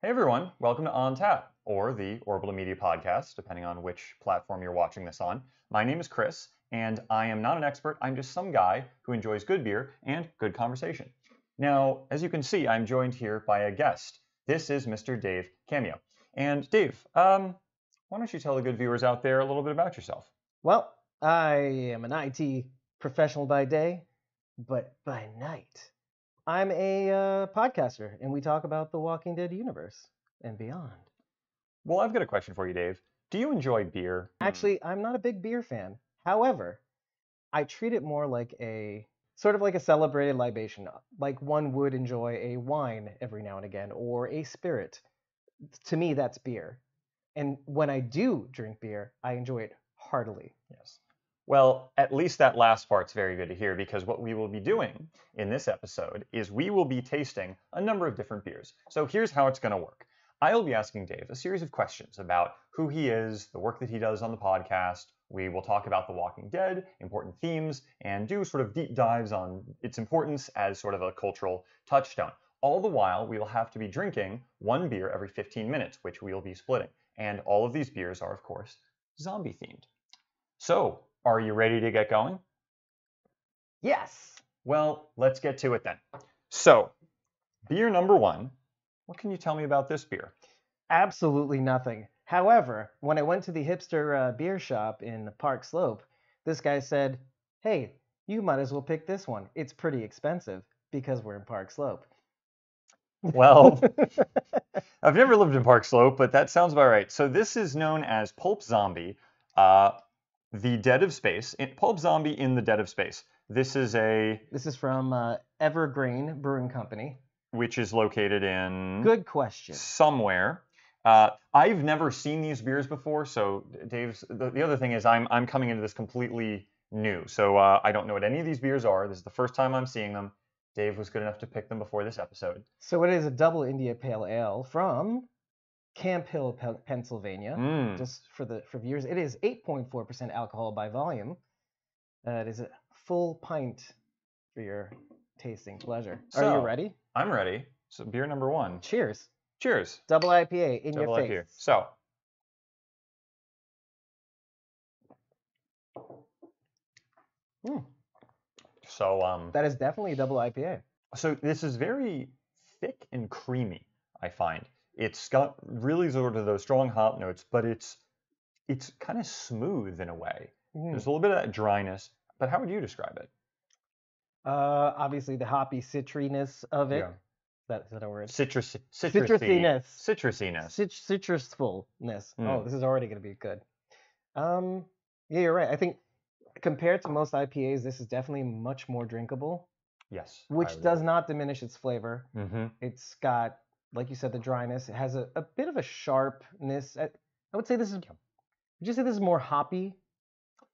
Hey everyone, welcome to On Tap, or the Orbital Media podcast, depending on which platform you're watching this on. My name is Chris, and I am not an expert, I'm just some guy who enjoys good beer and good conversation. Now, as you can see, I'm joined here by a guest. This is Mr. Dave Cameo. And Dave, why don't you tell the good viewers out there a little bit about yourself? Well, I am an IT professional by day, but by night, I'm a podcaster, and we talk about the Walking Dead universe and beyond. Well, I've got a question for you, Dave. Do you enjoy beer? Actually, I'm not a big beer fan. However, I treat it more like a sort of like a celebrated libation, like one would enjoy a wine every now and again or a spirit. To me, that's beer. And when I do drink beer, I enjoy it heartily. Yes. Well, at least that last part's very good to hear, because what we will be doing in this episode is we will be tasting a number of different beers. So here's how it's going to work. I'll be asking Dave a series of questions about who he is, the work that he does on the podcast. We will talk about The Walking Dead, important themes, and do sort of deep dives on its importance as sort of a cultural touchstone. All the while, we will have to be drinking one beer every 15 minutes, which we will be splitting. And all of these beers are, of course, zombie themed. So, are you ready to get going? Yes. Well, let's get to it then. So, beer number one. What can you tell me about this beer? Absolutely nothing. However, when I went to the hipster beer shop in Park Slope, this guy said, "Hey, you might as well pick this one. It's pretty expensive because we're in Park Slope." Well, I've never lived in Park Slope, but that sounds about right. So this is known as Pulp Zombie, the Dead of Space. Pulp Zombie in the Dead of Space. This is from Evergreen Brewing Company. Which is located in... Good question. Somewhere. I've never seen these beers before, so Dave's... The other thing is I'm coming into this completely new, so I don't know what any of these beers are. This is the first time I'm seeing them. Dave was good enough to pick them before this episode. So it is a double India Pale Ale from Camp Hill, Pennsylvania. Just for viewers, it is 8.4% alcohol by volume. It is a full pint for your tasting pleasure. Are you ready? I'm ready. So beer number one. Cheers. Cheers. Double IPA in your face. IPA. So. So that is definitely a double IPA. So this is very thick and creamy, I find. It's got really sort of those strong hop notes, but it's kind of smooth in a way. There's a little bit of that dryness, but how would you describe it? Obviously the hoppy citriness of it. Yeah. Is that a word? Citrusiness. Citrusfulness. Oh, this is already going to be good. Yeah, you're right. I think compared to most IPAs, this is definitely much more drinkable. Yes. Which does not diminish its flavor. Mm-hmm. It's got, like you said, the dryness. It has a bit of a sharpness. I would say this is... Would you say this is more hoppy?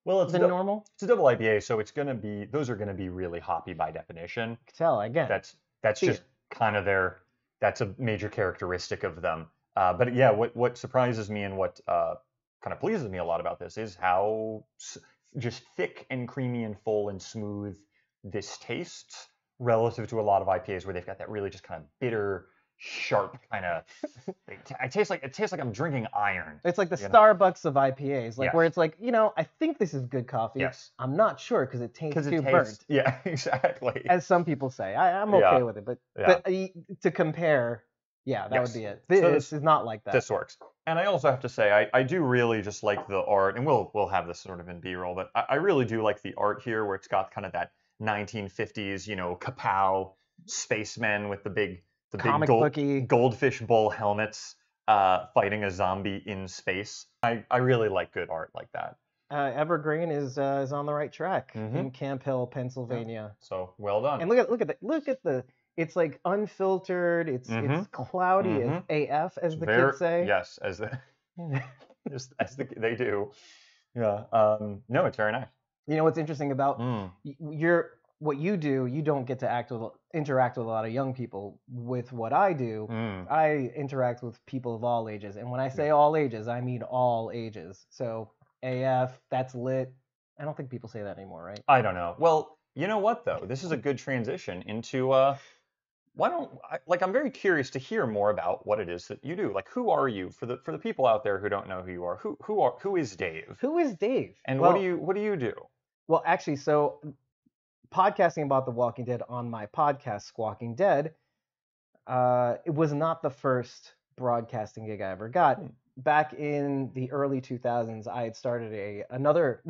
Well, it's than normal. It's a double IPA, so it's gonna be... Those are gonna be really hoppy by definition. You can tell again. That's just kind of that's a major characteristic of them. But yeah, what surprises me and what kind of pleases me a lot about this is how just thick and creamy and full and smooth this tastes relative to a lot of IPAs where they've got that really just kind of bitter, sharp kind of... It tastes like I'm drinking iron. It's like the Starbucks of IPAs, like where it's like, I think this is good coffee. Yes. I'm not sure because it tastes too burnt. Yeah, exactly. As some people say. I'm okay with it, but to compare, that would be it. This is not like that. This works. And I also have to say, I do really just like the art, and we'll have this sort of in B-roll, but I really do like the art here where it's got kind of that 1950s, kapow spacemen with the big goldfish bowl helmets fighting a zombie in space. I really like good art like that. Evergreen is on the right track in Camp Hill, Pennsylvania. Yeah. So well done. And look at the it's like unfiltered. It's cloudy as AF, as the kids say. Yes, as they do. Yeah. No, it's very nice. You know what's interesting about what you do? You don't get to interact with a lot of young people. With what I do, I interact with people of all ages, and when I say all ages, I mean all ages. So AF, that's lit. I don't think people say that anymore, right? I don't know. Well, you know what though? This is a good transition into why don't I'm very curious to hear more about what it is that you do. Like, who are you for the people out there who don't know who you are? Who is Dave? Who is Dave? And Well, what do you do? well, actually, so podcasting about The Walking Dead on my podcast, Squawking Dead, it was not the first broadcasting gig I ever got. Hmm. Back in the early 2000s, I had started another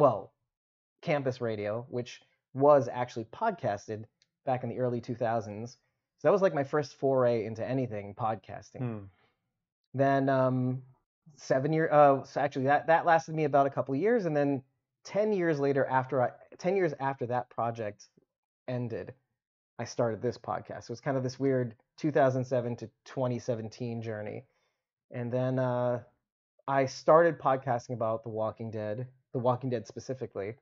campus radio, which was actually podcasted back in the early 2000s. So that was like my first foray into anything podcasting. Hmm. Then 7 years, so actually that lasted me about a couple of years, and then 10 years later, 10 years after that project ended, I started this podcast. So it's kind of this weird 2007 to 2017 journey. And then I started podcasting about The Walking Dead specifically,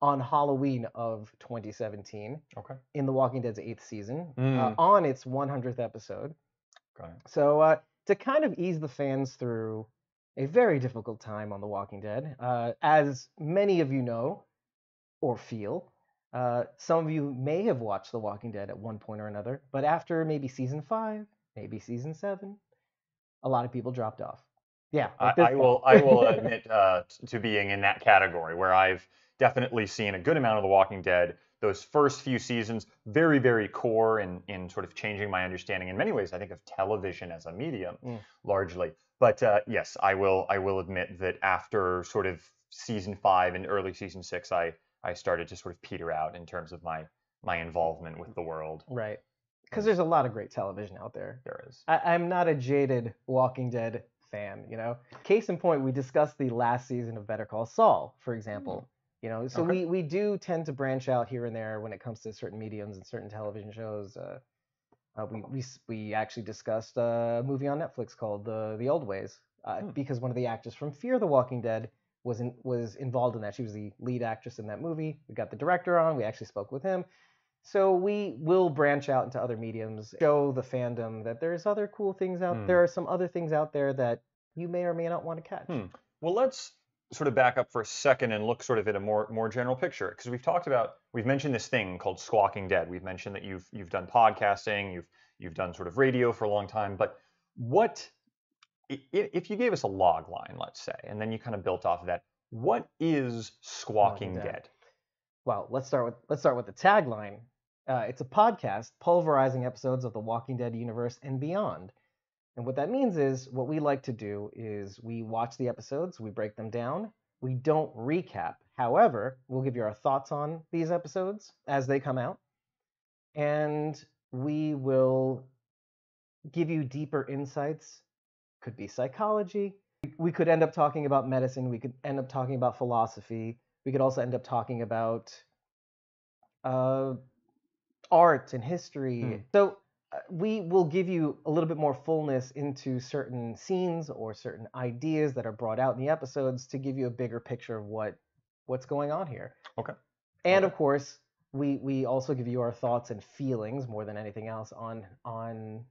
on Halloween of 2017. Okay. In The Walking Dead's 8th season, Mm. on its 100th episode. Got it. So to kind of ease the fans through a very difficult time on The Walking Dead, as many of you know or feel, some of you may have watched The Walking Dead at one point or another, but after maybe season 5, maybe season 7, a lot of people dropped off. Yeah, like this I will admit to being in that category where I've definitely seen a good amount of The Walking Dead. Those first few seasons, very, very core in sort of changing my understanding in many ways, I think, of television as a medium, largely. But yes, I will admit that after sort of season 5 and early season 6, I started to sort of peter out in terms of my involvement with the world. Right. Because there's a lot of great television out there. There is. I'm not a jaded Walking Dead fan, Case in point, we discussed the last season of Better Call Saul, for example. So Okay. we do tend to branch out here and there when it comes to certain mediums and certain television shows. We actually discussed a movie on Netflix called The Old Ways, because one of the actors from Fear the Walking Dead was involved in that. She was the lead actress in that movie. We got the director on. We actually spoke with him. So we will branch out into other mediums, show the fandom that there's other cool things out there. Are some other things out there that you may or may not want to catch. Well, let's sort of back up for a second and look sort of at a more general picture, because we've mentioned this thing called Squawking Dead. We've mentioned that you've done podcasting, you've done sort of radio for a long time, but if you gave us a log line, let's say, and then you kind of built off of that, what is Squawking Dead? Well, let's start with the tagline. It's a podcast pulverizing episodes of the Walking Dead universe and beyond. And what that means is, what we like to do is we watch the episodes, we break them down. We don't recap. However, we'll give you our thoughts on these episodes as they come out. And we will give you deeper insights. Could be psychology. We could end up talking about medicine. We could end up talking about philosophy. We could also end up talking about art and history. So we will give you a little bit more fullness into certain scenes or certain ideas that are brought out in the episodes to give you a bigger picture of what's going on here. Okay. And of course, we also give you our thoughts and feelings more than anything else on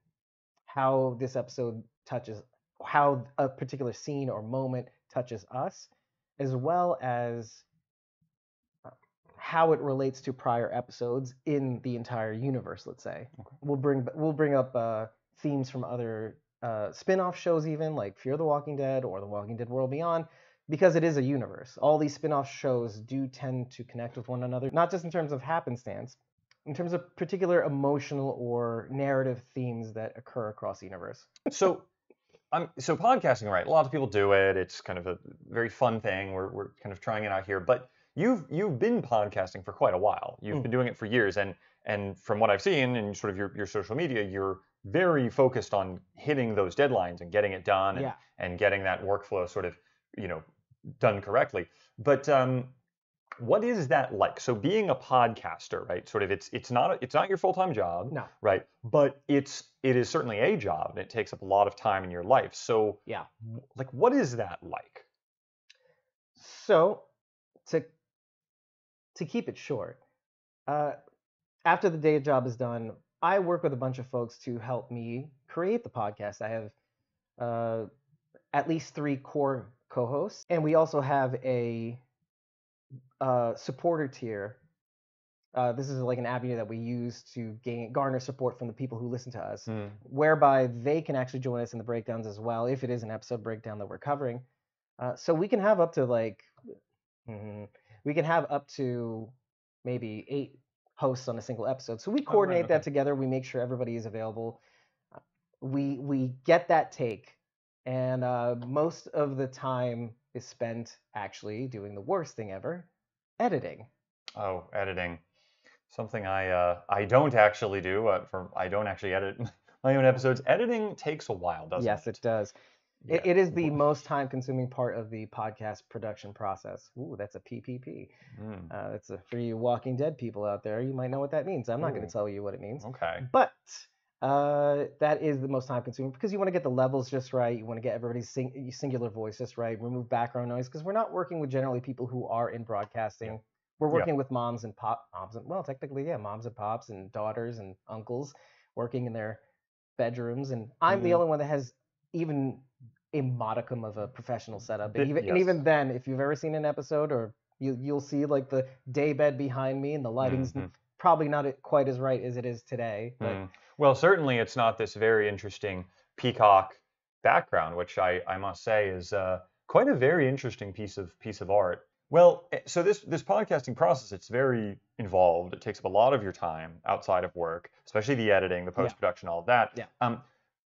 how this episode touches, how a particular scene or moment touches us, as well as how it relates to prior episodes in the entire universe, let's say. Okay. We'll bring up themes from other spin-off shows, even like Fear the Walking Dead or The Walking Dead World Beyond, because it is a universe. All these spin-off shows do tend to connect with one another, not just in terms of happenstance, in terms of particular emotional or narrative themes that occur across the universe. So podcasting, right? A lot of people do it. It's kind of a very fun thing. We're kind of trying it out here, but you've been podcasting for quite a while. You've been doing it for years, and from what I've seen in sort of your social media, you're very focused on hitting those deadlines and getting it done and getting that workflow sort of, done correctly. But what is that like? So being a podcaster, right? Sort of it's not your full-time job, no, right? But it is certainly a job, and it takes up a lot of time in your life. So like, what is that like? So to keep it short, after the day job is done, I work with a bunch of folks to help me create the podcast. I have at least 3 core co-hosts, and we also have a supporter tier This is like an avenue that we use to garner support from the people who listen to us, Mm. whereby they can actually join us in the breakdowns as well, if it is an episode breakdown that we're covering. So we can have up to we can have up to maybe 8 hosts on a single episode. So we coordinate that together. We make sure everybody is available. We get that take, and most of the time is spent actually doing the worst thing ever, editing. Oh, editing. Something I don't actually do. I don't actually edit my own episodes. Editing takes a while, doesn't it? Yes, it does. Yeah. It is the most time-consuming part of the podcast production process. Ooh, that's a PPP. That's for you Walking Dead people out there. You might know what that means. I'm not going to tell you what it means. Okay. But that is the most time-consuming because you want to get the levels just right. You want to get everybody's singular voice just right. Remove background noise because we're not working with generally people who are in broadcasting. Yeah. We're working with moms and technically, yeah, moms and pops and daughters and uncles working in their bedrooms, and I'm the only one that has even a modicum of a professional setup. And even then, if you've ever seen an episode, or you'll see like the day bed behind me, and the lighting's probably not quite as right as it is today. But well, certainly it's not this very interesting peacock background, which I must say is quite a very interesting piece of art. Well, so this podcasting process, it's very involved. It takes up a lot of your time outside of work, especially the editing, the post-production, all of that. Yeah.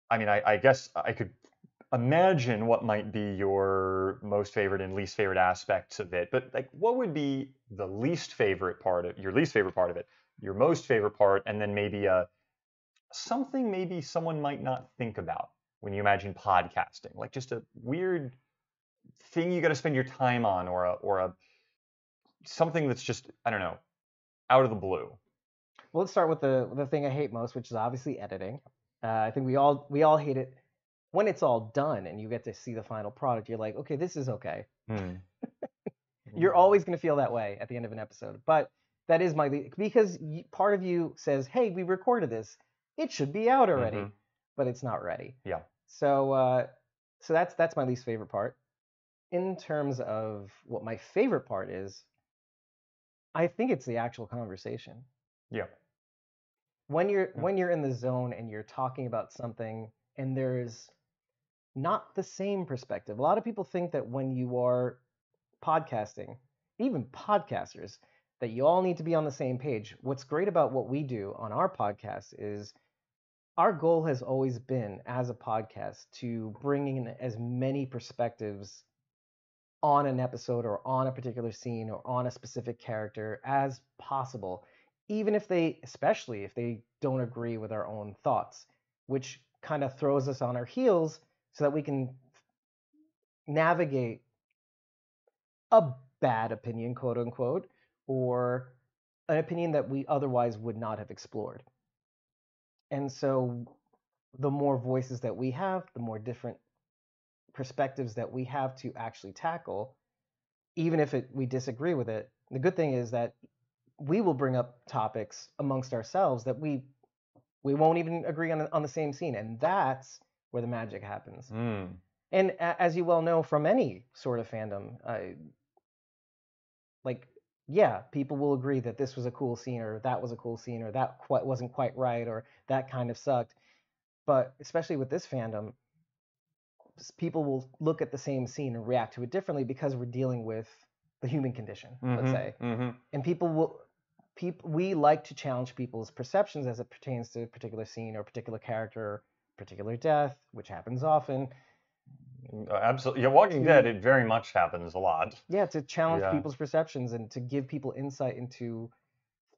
I mean, I guess I could imagine what might be your most favorite and least favorite aspects of it, but like, what would be the least favorite part of your least favorite part of it, your most favorite part, and then maybe something maybe someone might not think about when you imagine podcasting, like just a weird thing you got to spend your time on, or a something that's just, I don't know, out of the blue. Well, let's start with the thing I hate most, which is obviously editing. I think we all hate it when it's all done and you get to see the final product. You're like, okay, this is okay. You're always going to feel that way at the end of an episode, but that is because part of you says, hey, we recorded this, it should be out already, but it's not ready. Yeah. So that's my least favorite part. In terms of what my favorite part is, I think it's the actual conversation. Yeah. When you're in the zone and you're talking about something and there's not the same perspective. A lot of people think that when you are podcasting, even podcasters, that you all need to be on the same page. What's great about what we do on our podcast is our goal has always been, as a podcast, to bring in as many perspectives on an episode or on a particular scene or on a specific character as possible, even especially if they don't agree with our own thoughts, which kind of throws us on our heels so that we can navigate a bad opinion, quote unquote, or an opinion that we otherwise would not have explored. And so the more voices that we have, the more different perspectives that we have to actually tackle, even if we disagree with it. The good thing is that we will bring up topics amongst ourselves that we won't even agree on the same scene, and that's where the magic happens. And as you well know from any sort of fandom, people will agree that this was a cool scene, or that was a cool scene, or that wasn't quite right, or that kind of sucked. But especially with this fandom, people will look at the same scene and react to it differently because we're dealing with the human condition, let's say. And we like to challenge people's perceptions as it pertains to a particular scene or a particular character, or particular death, which happens often. Absolutely. Yeah, Walking Dead, it very much happens a lot. Yeah, to challenge people's perceptions and to give people insight into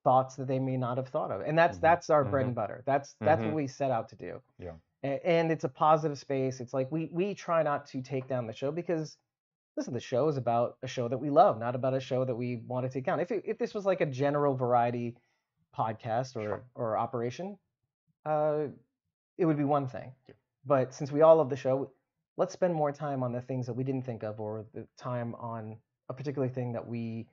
thoughts that they may not have thought of. And that's our bread and butter. That's what we set out to do. Yeah. And it's a positive space. It's like we try not to take down the show because, listen, the show is about a show that we love, not about a show that we want to take down. If this was like a general variety podcast or operation, it would be one thing. Yeah. But since we all love the show, let's spend more time on the things that we didn't think of, or the time on a particular thing that we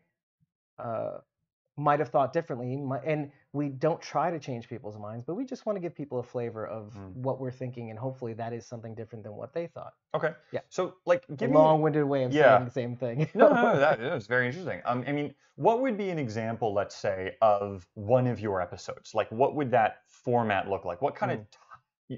might have thought differently, and we don't try to change people's minds, but we just want to give people a flavor of what we're thinking, and hopefully that is something different than what they thought. Okay. Yeah. So, like, A give me long-winded way of saying the same thing. No, that is very interesting. I mean, what would be an example, let's say, of one of your episodes? Like, what would that format look like? What kind of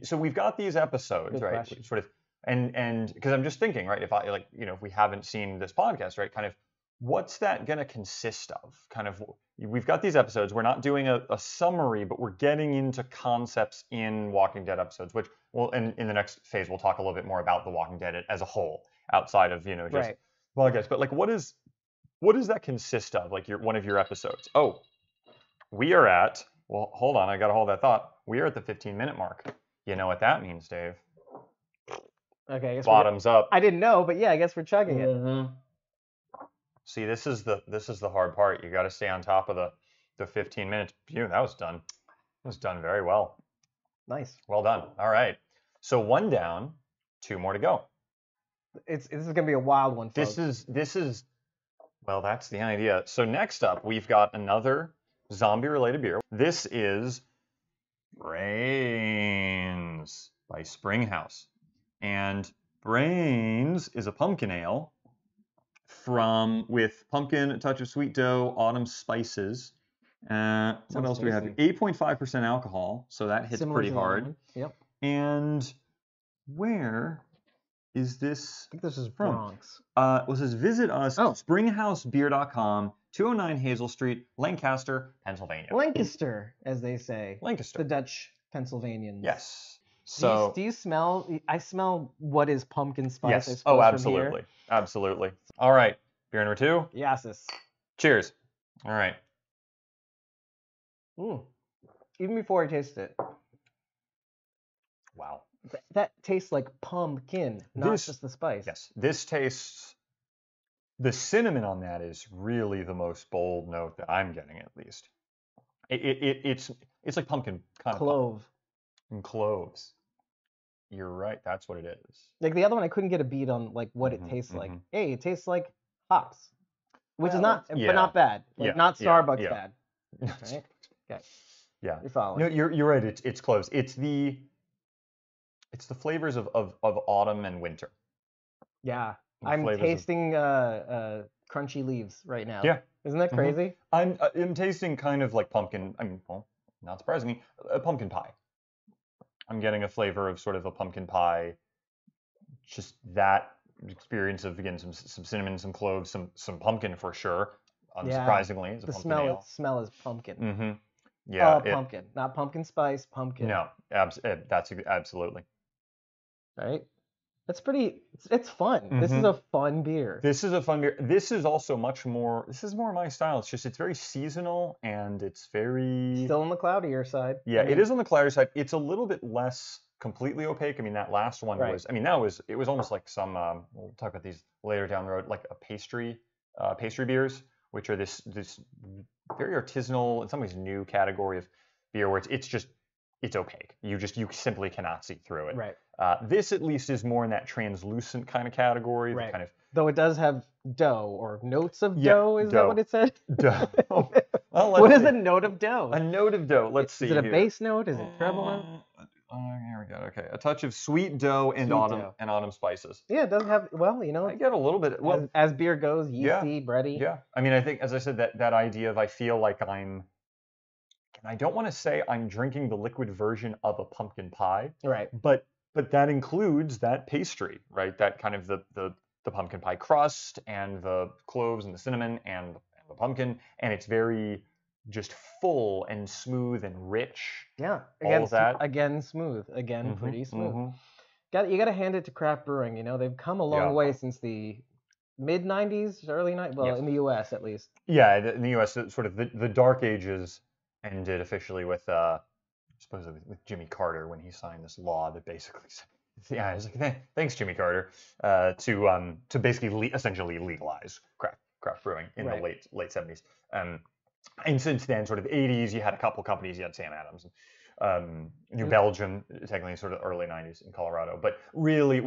so we've got these episodes, Good right? question. Sort of, and because I'm just thinking, right? If I like, if we haven't seen this podcast, right? Kind of, what's that going to consist of? Kind of, we've got these episodes. We're not doing a summary, but we're getting into concepts in Walking Dead episodes, which well, in the next phase, we'll talk a little bit more about the Walking Dead as a whole, outside of just Right. podcasts. But like, what does that consist of? Like one of your episodes? Oh, we are at. Well, hold on. I got to hold that thought. We are at the 15-minute mark. You know what that means, Dave? Okay. I guess Bottoms up. I didn't know, but yeah, I guess we're chugging it. See, this is the hard part. You got to stay on top of the 15 minutes. Phew, that was done. That was done very well. Nice. Well done. All right. So 1 down, 2 more to go. This is gonna be a wild one, folks. This is well, that's the idea. So next up, we've got another zombie-related beer. This is Brains by Springhouse. And Brains is a pumpkin ale with pumpkin, a touch of sweet dough, autumn spices. What else do we have? 8.5% alcohol, so that hits pretty hard. Yep. And where is this? I think this is from? Bronx. It says visit us springhousebeer.com, 209 Hazel Street, Lancaster, Pennsylvania. Lancaster, as they say. Lancaster. The Dutch Pennsylvanians. Yes. So do you smell? I smell what is pumpkin spice. Yes. I suppose, Oh, from absolutely. here. Absolutely. All right. Beer number 2. Yeses. Cheers. All right. Even before I taste it. Wow. That tastes like pumpkin, not just the spice. Yes. This tastes. The cinnamon on that is really the most bold note that I'm getting, at least. It's like pumpkin kind Clove. And cloves. You're right. That's what it is. Like the other one, I couldn't get a beat on like what it tastes like. Hey, it tastes like hops, which is not, but not bad. Like not Starbucks bad. Right? Okay. Yeah. You're following. No, you're right. It's cloves. It's the flavors of autumn and winter. Yeah. I'm tasting crunchy leaves right now. Yeah. Isn't that crazy? I'm tasting kind of like pumpkin. I mean, well, not surprisingly, a pumpkin pie. I'm getting a flavor of sort of a pumpkin pie. Just that experience of, again, some cinnamon, some cloves, some pumpkin for sure. Unsurprisingly, it's a pumpkin ale. The smell is pumpkin. Yeah. Pumpkin, not pumpkin spice. Pumpkin. No, that's absolutely. Right. That's pretty. It's fun. This is a fun beer. This is a fun beer. This is also much more. This is more my style. It's very seasonal and it's very still on the cloudier side. Yeah, it is on the cloudier side. It's a little bit less completely opaque. I mean, that last one was. I mean, it was almost like some. We'll talk about these later down the road, like a pastry beers, which are this very artisanal, in some ways new category of beer where it's opaque. You simply cannot see through it. Right. This at least is more in that translucent kind of category. Right. Kind of. Though it does have dough or notes of dough. Is that what it said? Dough. Well, what is a note of dough? A note of dough. Let's see. Is it a bass note? Is it treble note? Here we go. Okay. A touch of sweet dough and autumn spices. Yeah, it does have. Well, I get a little bit. Well, as beer goes, yeasty, bready. Yeah. I mean, I think, as I said, that idea of I feel like I don't want to say I'm drinking the liquid version of a pumpkin pie. Right. But that includes that pastry, right? That kind of the pumpkin pie crust and the cloves and the cinnamon and the pumpkin, and it's very just full and smooth and rich. Yeah. All of that. Again, smooth. Again, pretty smooth. You got to hand it to craft brewing. They've come a long way since the mid '90s, early '90s. Well, in the U.S. at least. Yeah, in the U.S., sort of the dark ages ended officially with supposedly with Jimmy Carter when he signed this law that basically said, yeah, it's like, thanks Jimmy Carter, to basically essentially legalize craft brewing in the late '70s. And since then, sort of '80s, you had a couple companies. You had Sam Adams New Belgium, technically sort of early 90s in Colorado. But really,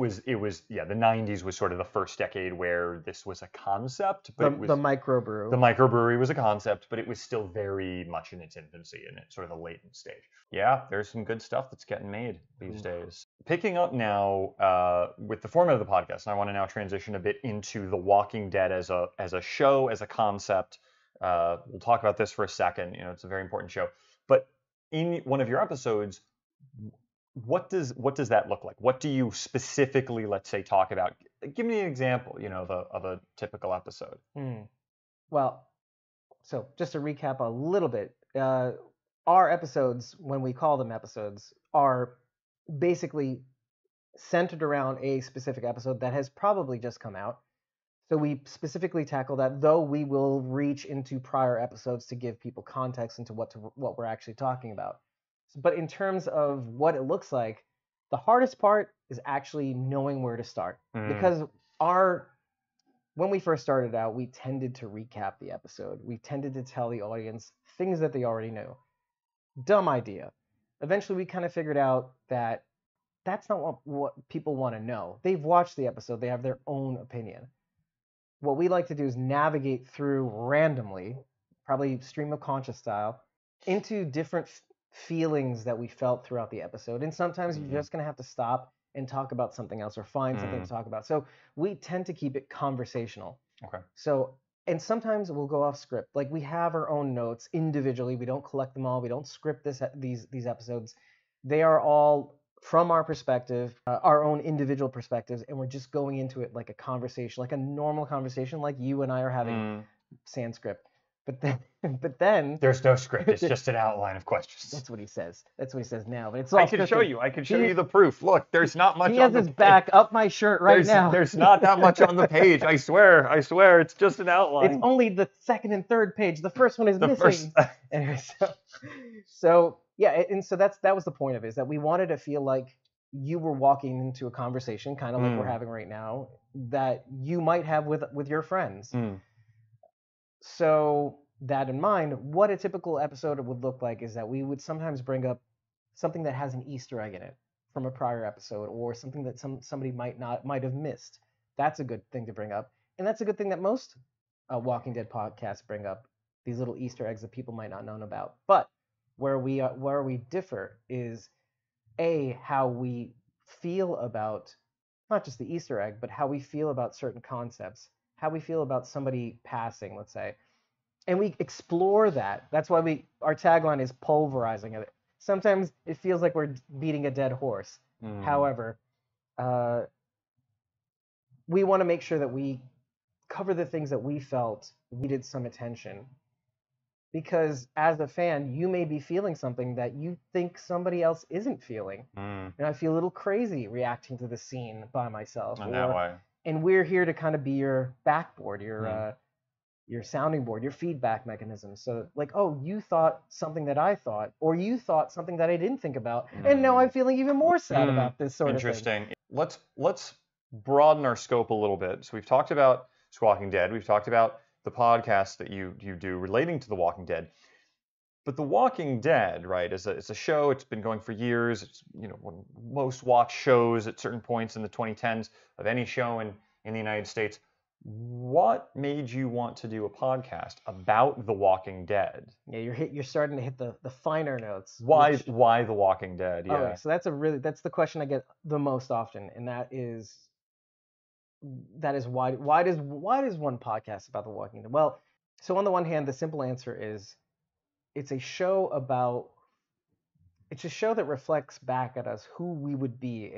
yeah, the 90s was sort of the first decade where this was a concept. But the microbrew. The microbrewery was a concept, but it was still very much in its infancy and it's sort of a latent stage. Yeah, there's some good stuff that's getting made these days. Picking up now with the format of the podcast, and I want to now transition a bit into The Walking Dead as a show, as a concept. We'll talk about this for a second. You know, it's a very important show. But in one of your episodes, what does that look like? What do you specifically, let's say, talk about? Give me an example, you know, of a typical episode. Well, so just to recap a little bit, our episodes, when we call them episodes, are basically centered around a specific episode that has probably just come out. So we specifically tackle that, though we will reach into prior episodes to give people context into what we're actually talking about. But in terms of what it looks like, the hardest part is actually knowing where to start. Because when we first started out, we tended to recap the episode. We tended to tell the audience things that they already knew. Dumb idea. Eventually, we kind of figured out that that's not what people want to know. They've watched the episode. They have their own opinion. What we like to do is navigate through randomly, probably stream of conscious style, into different feelings that we felt throughout the episode. And sometimes you're just going to have to stop and talk about something else or find something to talk about. So we tend to keep it conversational. Okay. So, and sometimes we'll go off script. Like we have our own notes individually. We don't collect them all. We don't script these episodes. They are all from our perspective, our own individual perspectives, and we're just going into it like a conversation, like a normal conversation, like you and I are having sans script. But then there's no script. It's just an outline of questions. That's what he says. That's what he says now. But it's all I can show you. I can show you the proof. Look, there's not much. He has his back up my shirt right now. There's not that much on the page. I swear. It's just an outline. It's only the second and third page. The first one is missing. Anyway, so yeah, and so that was the point of it, is that we wanted to feel like you were walking into a conversation, kind of like we're having right now, that you might have with your friends. So that in mind, what a typical episode would look like is that we would sometimes bring up something that has an Easter egg in it from a prior episode, or something that somebody might have missed. That's a good thing to bring up, and that's a good thing that most Walking Dead podcasts bring up, these little Easter eggs that people might not know about. But where we differ is how we feel about not just the Easter egg, but how we feel about certain concepts, how we feel about somebody passing, let's say. And we explore that. That's why our tagline is pulverizing it. Sometimes it feels like we're beating a dead horse. However, we want to make sure that we cover the things that we felt needed some attention. Because as a fan, you may be feeling something that you think somebody else isn't feeling. And I feel a little crazy reacting to the scene by myself. That way. And we're here to kind of be your backboard, your sounding board, your feedback mechanism. So like, oh, you thought something that I thought, or you thought something that I didn't think about, and now I'm feeling even more sad about this sort of thing. Interesting. Let's broaden our scope a little bit. So we've talked about Squawking Dead. We've talked about the podcast that you do relating to The Walking Dead. But The Walking Dead, right, is a show. It's been going for years. It's, you know, one of the most watched shows at certain points in the 2010s of any show in the United States. What made you want to do a podcast about The Walking Dead? Yeah, you're starting to hit the finer notes. Why The Walking Dead? Yeah. Okay, so that's the question I get the most often, and that is why does one podcast about The Walking Dead? Well, so on the one hand, the simple answer is it's a show that reflects back at us who we would be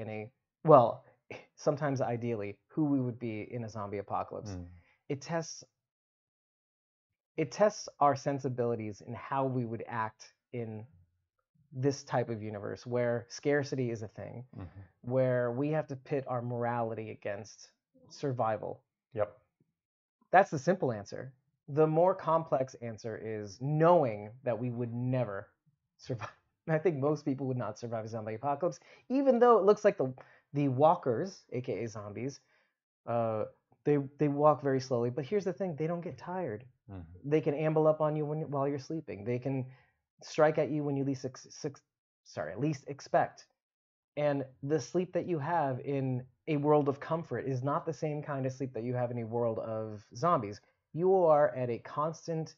sometimes ideally, who we would be in a zombie apocalypse. It tests our sensibilities in how we would act in this type of universe where scarcity is a thing, where we have to pit our morality against survival. Yep. That's the simple answer. The more complex answer is knowing that we would never survive. I think most people would not survive a zombie apocalypse, even though it looks like the walkers, aka zombies, they walk very slowly. But here's the thing: they don't get tired. They can amble up on you while you're sleeping. They can strike at you when you least at least expect. And the sleep that you have in a world of comfort is not the same kind of sleep that you have in a world of zombies. You are at a constant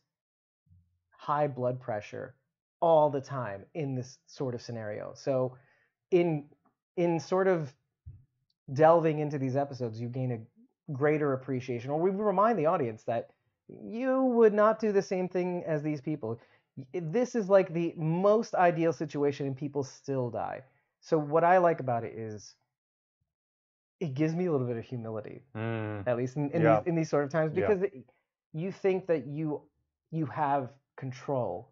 high blood pressure all the time in this sort of scenario. So in sort of delving into these episodes, you gain a greater appreciation, or we remind the audience that you would not do the same thing as these people. This is like the most ideal situation, and people still die. So what I like about it is it gives me a little bit of humility, at least in these sort of times, because you think that you have control,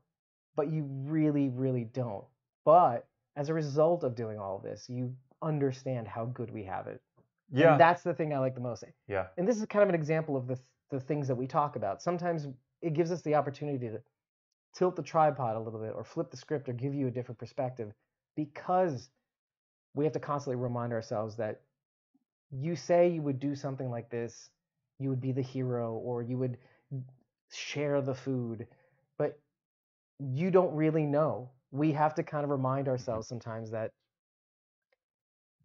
but you really, really don't. But as a result of doing all of this, you understand how good we have it. Yeah. And that's the thing I like the most. Yeah. And this is kind of an example of the things that we talk about. Sometimes it gives us the opportunity to tilt the tripod a little bit, or flip the script, or give you a different perspective, because we have to constantly remind ourselves that you say you would do something like this, you would be the hero, or you would share the food, but you don't really know. We have to kind of remind ourselves sometimes that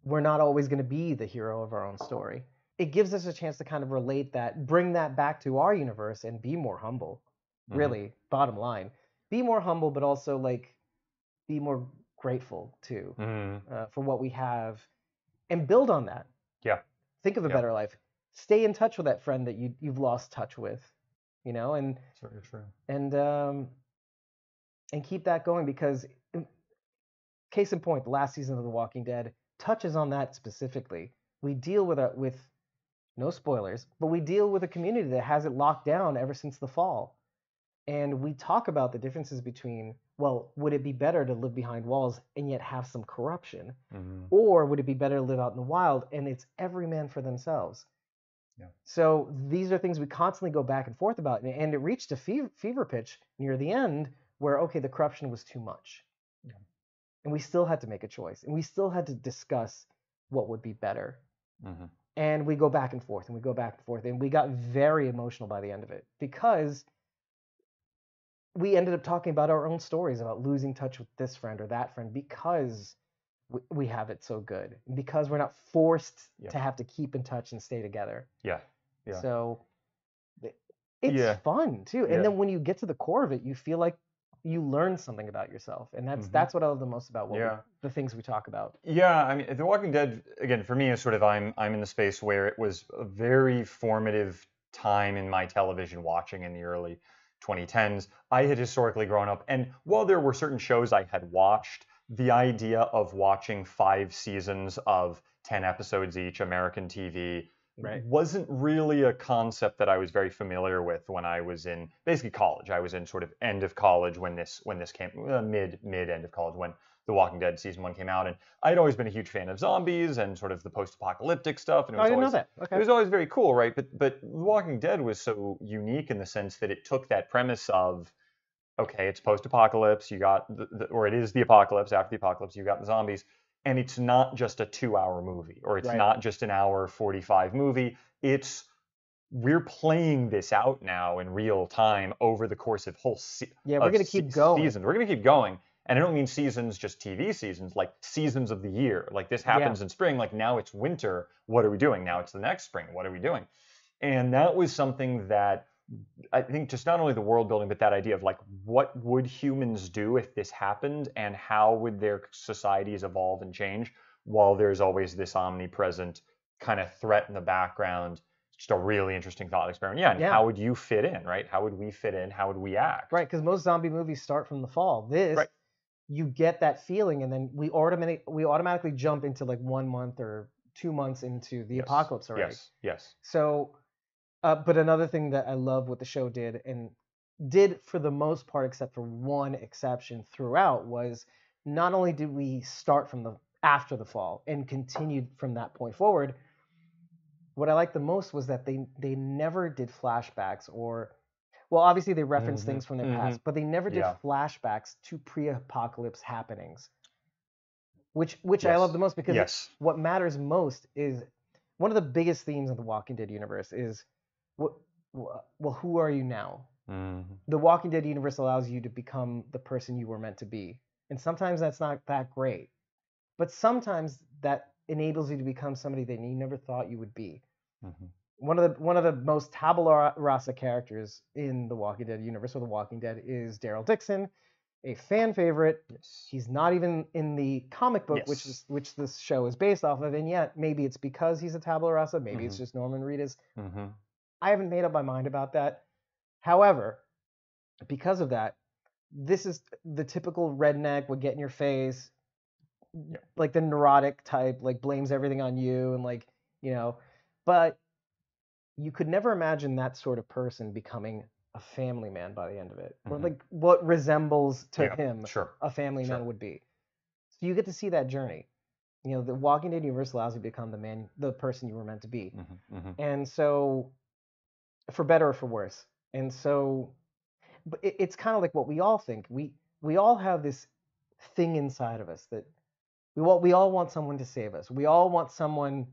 we're not always going to be the hero of our own story. It gives us a chance to kind of relate that, bring that back to our universe, and be more humble. Really, bottom line. Be more humble, but also like be more grateful too for what we have, and build on that. Yeah. Think of a better life. Stay in touch with that friend that you've lost touch with, you know, and That's very true. And keep that going, because case in point, the last season of The Walking Dead touches on that specifically. We deal with no spoilers, but we deal with a community that has it locked down ever since the fall. And we talk about the differences between, well, would it be better to live behind walls and yet have some corruption? Or would it be better to live out in the wild and it's every man for themselves? Yeah. So these are things we constantly go back and forth about. And it reached a fever pitch near the end where, okay, the corruption was too much. Yeah. And we still had to make a choice. And we still had to discuss what would be better. And we go back and forth and we go back and forth. And we got very emotional by the end of it, because we ended up talking about our own stories about losing touch with this friend or that friend, because we have it so good, because we're not forced to have to keep in touch and stay together. Yeah. So it's fun too. And then when you get to the core of it, you feel like you learn something about yourself. And that's what I love the most about the things we talk about. Yeah, I mean, The Walking Dead, again, for me, is sort of, I'm in the space where it was a very formative time in my television watching in the early 2010s. I had historically grown up, and while there were certain shows I had watched, the idea of watching 5 seasons of 10 episodes each, American TV, wasn't really a concept that I was very familiar with when I was in basically college. I was in sort of end of college when this came, mid end of college, when The Walking Dead season 1 came out, and I'd always been a huge fan of zombies and sort of the post-apocalyptic stuff. And it was I didn't know that. Okay. It was always very cool, right? But The Walking Dead was so unique in the sense that it took that premise of, okay, it's post-apocalypse, you got or it is the apocalypse. After the apocalypse, you got the zombies, and it's not just a 2-hour movie, or it's not just an hour 45 movie. It's, we're playing this out now in real time over the course of whole we're going to keep going. Seasons. We're going to keep going. And I don't mean seasons, just TV seasons, like seasons of the year. Like this happens in spring, like now it's winter, what are we doing? Now it's the next spring, what are we doing? And that was something that I think, just not only the world building, but that idea of like, what would humans do if this happened, and how would their societies evolve and change, while there's always this omnipresent kind of threat in the background. Just a really interesting thought experiment. Yeah, and how would you fit in, right? How would we fit in? How would we act? Right, because most zombie movies start from the fall. This, you get that feeling, and then we automatically jump into like 1 month or 2 months into the apocalypse already. Yes. So, but another thing that I love what the show did, and did for the most part, except for one exception throughout, was not only did we start from after the fall and continued from that point forward, what I liked the most was that they never did flashbacks, or, well, obviously they referenced things from their past, but they never did flashbacks to pre-apocalypse happenings, which I love the most, because what matters most is, one of the biggest themes of the Walking Dead universe is, well, who are you now? The Walking Dead universe allows you to become the person you were meant to be. And sometimes that's not that great. But sometimes that enables you to become somebody that you never thought you would be. Mm-hmm. One of the most tabula rasa characters in the Walking Dead universe, or The Walking Dead, is Daryl Dixon, a fan favorite. Yes. He's not even in the comic book, Yes. which this show is based off of, and yet maybe it's because he's a tabula rasa, maybe it's Mm-hmm. just Norman Reedus. Mm-hmm. I haven't made up my mind about that. However, because of that, this is the typical redneck would get in your face, Yeah. like the neurotic type, like blames everything on you, and like, but you could never imagine that sort of person becoming a family man by the end of it, or Mhm. like what resembles to Yeah, him sure. a family Sure. man would be. So you get to see that journey. The Walking Dead universe allows you to become the person you were meant to be. Mm-hmm. Mm-hmm. And so, for better or for worse. And so, but it's kind of like what we all think. We all have this thing inside of us that we all want someone to save us. We all want someone.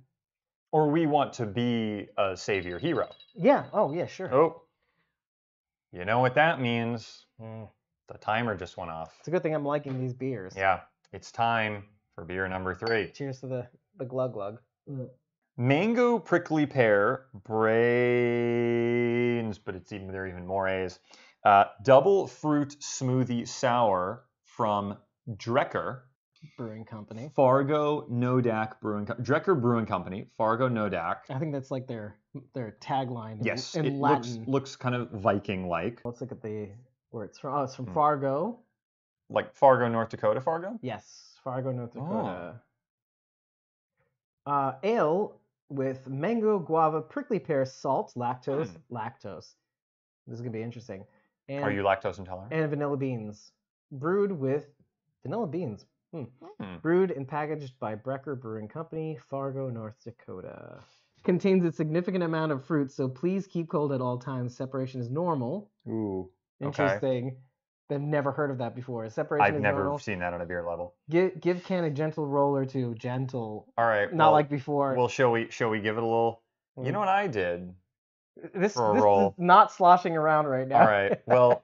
Or we want to be a savior hero. Yeah. Oh, yeah. Sure. Oh, you know what that means? Mm. The timer just went off. It's a good thing I'm liking these beers. Yeah, it's time for beer number 3. Cheers to the glug glug. Mm. Mango prickly pear brains, but there are even more A's. Double fruit smoothie sour from Drecker Brewing Company. Fargo Nodak Brewing Company. Drecker Brewing Company, Fargo Nodak. I think that's like their tagline. Yes, in it Latin. looks kind of Viking-like. Let's look at where it's from. Oh, it's from Fargo. Like Fargo, North Dakota, Fargo? Yes, Fargo, North Dakota. Ale with mango, guava, prickly pear, salt, lactose. This is gonna be interesting. And, Are you lactose intolerant? And vanilla beans, brewed with vanilla beans. Brewed and packaged by Brecker Brewing Company, Fargo, North Dakota. Contains a significant amount of fruit, so please keep cold at all times. Separation is normal. Ooh. Interesting. Okay. I've never heard of that before. Separation I've is never normal. seen that on a beer level. Give can a gentle roll or two. Gentle. All right. Not like before. Well, shall we give it a little? You know what I did? This roll. is not sloshing around right now. All right. Well,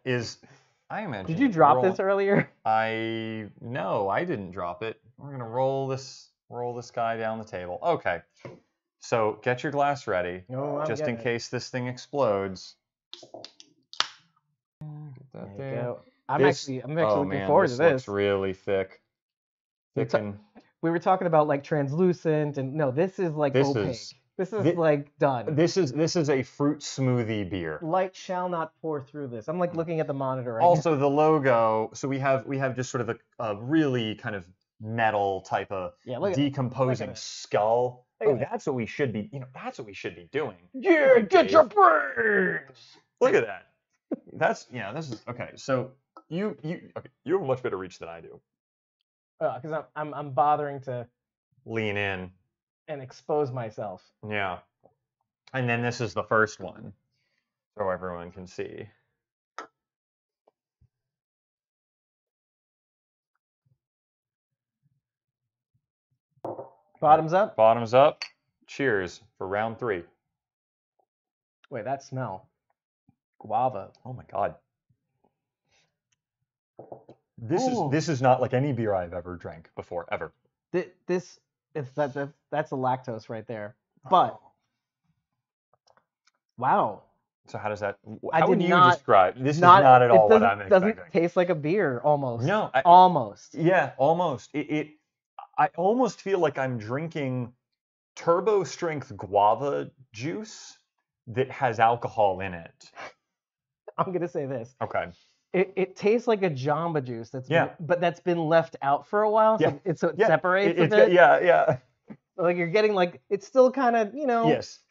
I imagine. Did you drop this earlier? No, I didn't drop it. We're gonna roll this guy down the table. Okay. So get your glass ready, just in case this thing explodes. Get that there. You there. go. I'm actually looking forward to this. This looks really thick. We were talking about like translucent, and no, this is like opaque. This is like done. This is a fruit smoothie beer. Light shall not pour through this. I'm like looking at the monitor right Also, the logo. So we have just sort of a really kind of metal type of decomposing skull. Oh, that's what we should be. That's what we should be doing. Yeah, get your brains. Look at that. This is okay. So you have a much better reach than I do. Because I'm bothering to lean in and expose myself. Yeah. And then this is the first one, so everyone can see. Bottoms up? Bottoms up. Cheers for round 3. Wait, that smell. Guava. Oh my god. This is not like any beer I've ever drank before, ever. That's the lactose right there. But wow. So how does that? How would you describe? This is not at all what I'm expecting. It doesn't taste like a beer, almost. No, almost. Yeah, almost. I almost feel like I'm drinking turbo strength guava juice that has alcohol in it. I'm gonna say this. Okay. It tastes like a Jamba Juice that's been left out for a while, so it separates a bit. Yeah. Like you're getting it's still kind of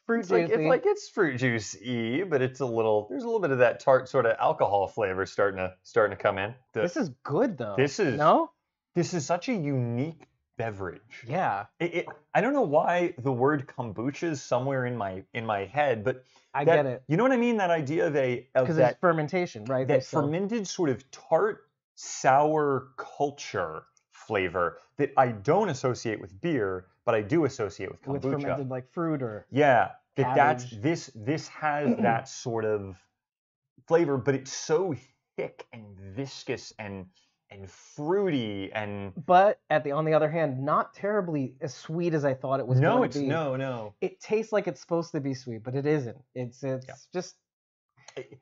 fruit juicy. It's fruit juice-y, but there's a little bit of that tart sort of alcohol flavor starting to come in. This is good though. This is such a unique beverage. Yeah. I don't know why the word kombucha is somewhere in my head, but I get it. You know what I mean? That idea of because it's fermentation, right? That fermented sort of tart, sour culture flavor that I don't associate with beer, but I do associate with kombucha. With fermented like fruit or this has that sort of flavor, but it's so thick and viscous and fruity and But on the other hand, not terribly as sweet as I thought it was going to be. no. It tastes like it's supposed to be sweet, but it isn't. It's just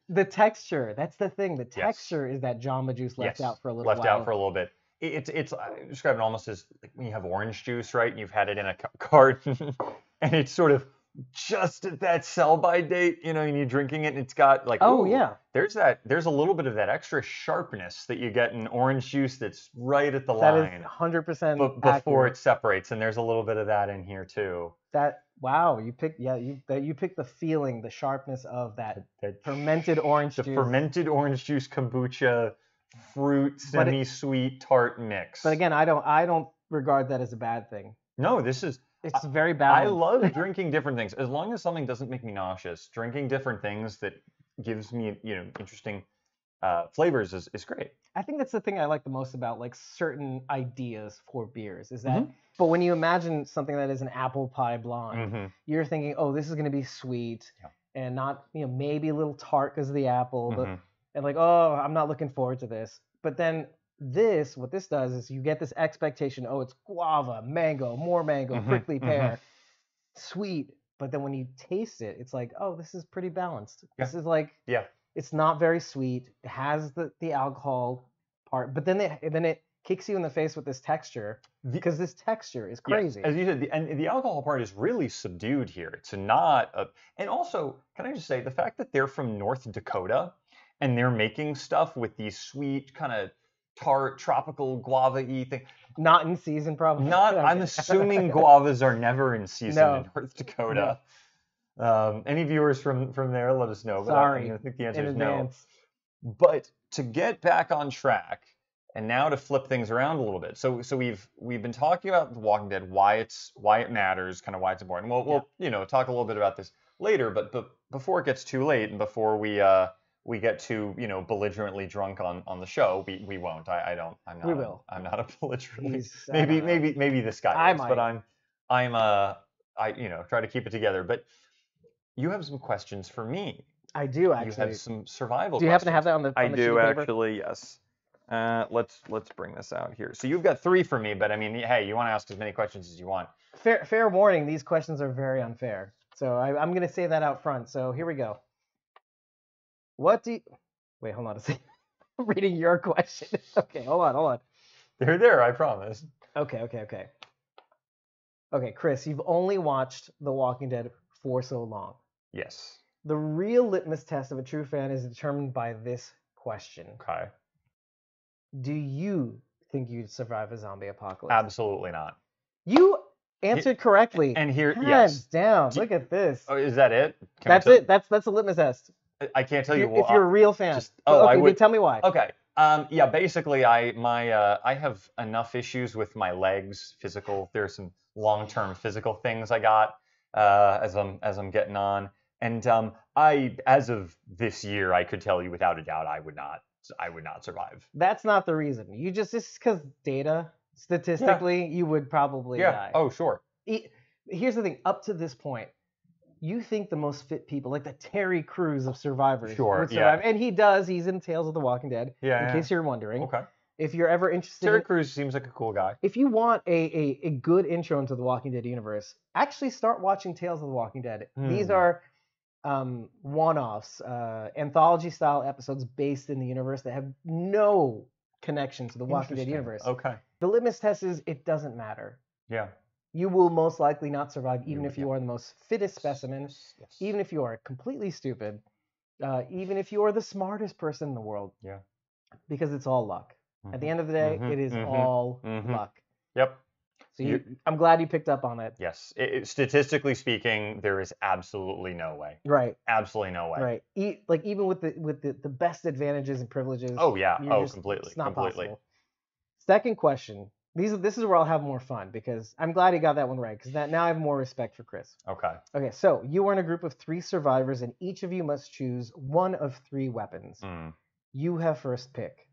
the texture. That's the thing. The texture is that Jamba Juice left out for a little while. Left out for a little bit. It's I describe it almost as like when you have orange juice, right? And you've had it in a carton, and it's sort of just at that sell-by date, you know, and you're drinking it, and it's got like, there's a little bit of that extra sharpness that you get in orange juice that's right at the line. That is 100% before it separates, and there's a little bit of that in here too. You picked the feeling, the sharpness of that fermented orange juice. The fermented orange juice kombucha fruit semi-sweet tart mix. But again, I don't regard that as a bad thing. No, it's very balanced. I love drinking different things as long as something doesn't make me nauseous. Drinking different things that gives me, you know, interesting flavors is great. I think that's the thing I like the most about like certain ideas for beers is that. But when you imagine something that is an apple pie blonde, you're thinking, oh, this is going to be sweet and not, you know, maybe a little tart because of the apple, but and like, oh, I'm not looking forward to this. But then what this does is you get this expectation, oh, it's guava, mango, more mango, prickly pear, sweet. But then when you taste it, it's like, oh, this is pretty balanced. This is like, it's not very sweet. It has the alcohol part, but then it kicks you in the face with this texture because this texture is crazy. As you said, the alcohol part is really subdued here. It's not and also, can I just say, the fact that they're from North Dakota and they're making stuff with these sweet kind of tart, tropical guava-y thing. Not in season, probably. I'm assuming guavas are never in season in North Dakota. No. Any viewers from there, let us know. But Sorry. I think the answer is no. But to get back on track, and now to flip things around a little bit. So we've been talking about The Walking Dead, why it matters, kind of why it's important. We'll you know, talk a little bit about this later, but before it gets too late and before we get too, you know, belligerently drunk on the show, we won't. We will. I'm not a belligerently. Maybe this guy is, but I you know, try to keep it together. But you have some questions for me. I do actually. You have some survival. Do you happen to have that on the? I do actually. Yes. Let's bring this out here. So you've got 3 for me, but I mean, hey, you want to ask as many questions as you want. Fair warning, these questions are very unfair. So I'm going to say that out front. So here we go. Wait, hold on a second. I'm reading your question. Okay, hold on. They're there, I promise. Okay, Chris, you've only watched The Walking Dead for so long. Yes. The real litmus test of a true fan is determined by this question. Okay. Do you think you'd survive a zombie apocalypse? Absolutely not. You answered correctly. And here, hands down. Look at this. Oh, is that it? That's it. That's a litmus test. I can't tell you if you're a real fan. I would tell me why. Okay. Yeah. Basically, I have enough issues with my legs, physical. There's some long-term physical things I got as I'm getting on, and as of this year, I could tell you without a doubt I would not survive. That's not the reason. This is because data, statistically, you would probably die. Oh, sure. Here's the thing. Up to this point, you think the most fit people, like the Terry Crews of Survivors, would survive. And he does. He's in Tales of the Walking Dead, in case you're wondering. Okay. If you're ever interested... Terry Crews seems like a cool guy. If you want a good intro into the Walking Dead universe, actually start watching Tales of the Walking Dead. These are one-offs, anthology-style episodes based in the universe that have no connection to the Walking Dead universe. Okay. The litmus test is it doesn't matter. Yeah. You will most likely not survive, even if you are the most fittest specimen, even if you are completely stupid, even if you are the smartest person in the world. Yeah. Because it's all luck. At the end of the day, it is all luck. Yep. So I'm glad you picked up on it. Yes. Statistically speaking, there is absolutely no way. Right. Absolutely no way. Right. Like even with the best advantages and privileges. Oh yeah. Completely. It's not completely. possible. Second question. This is where I'll have more fun because I'm glad he got that one right because now I have more respect for Chris. Okay. Okay. So you are in a group of 3 survivors and each of you must choose one of 3 weapons. You have first pick.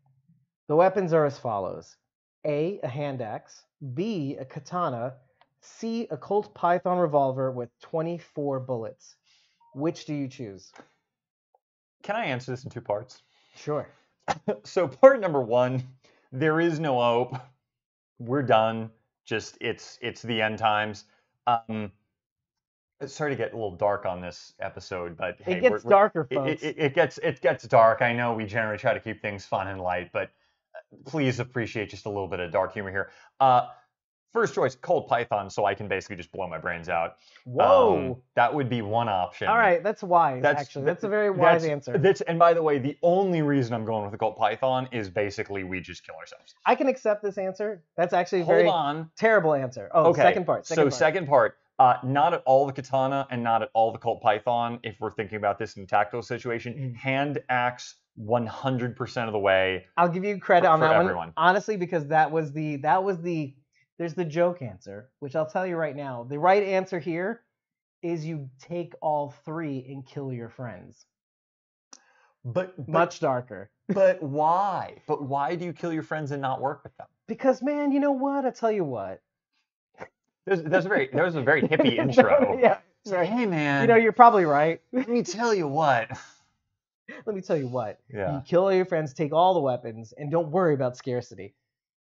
The weapons are as follows. A hand axe. B, a katana. C, a Colt Python revolver with 24 bullets. Which do you choose? Can I answer this in 2 parts? Sure. So part number 1, There is no hope. We're done. Just it's the end times. Um, Sorry to get a little dark on this episode, but hey, It gets darker, folks. it gets dark. I know we generally try to keep things fun and light, but please appreciate just a little bit of dark humor here. First choice, cold python, so I can basically just blow my brains out. Whoa. That would be one option. All right, that's wise, actually. That's a very wise answer. And by the way, the only reason I'm going with the cold python is basically we just kill ourselves. I can accept this answer. That's actually a very terrible answer. Oh, okay. Second part. Second part. Not at all the katana and not at all the colt python. If we're thinking about this in a tactical situation, hand axe 100% of the way. I'll give you credit on that everyone. one, honestly, because that was the. There's the joke answer, which I'll tell you right now. The right answer here is you take all three and kill your friends. But much darker. But why? But why do you kill your friends and not work with them? Because, man, you know what? I'll tell you what. That was a very hippie intro. Yeah. Right. Hey, man. You know, you're probably right. Let me tell you what. Yeah. You kill all your friends, take all the weapons, and don't worry about scarcity.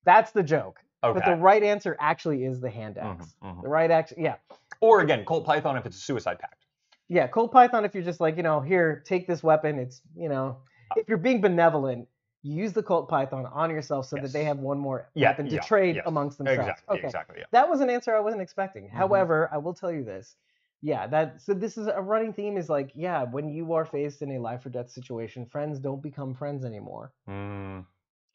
That's the joke. Okay. But the right answer actually is the hand axe. The right axe, yeah. Or again, colt python if it's a suicide pact. Yeah, colt python if you're just like, here, take this weapon. It's, if you're being benevolent, you use the colt python on yourself so that they have one more weapon to trade amongst themselves. Exactly. That was an answer I wasn't expecting. However, I will tell you this. Yeah, so this is a running theme is like, when you are faced in a life or death situation, friends don't become friends anymore.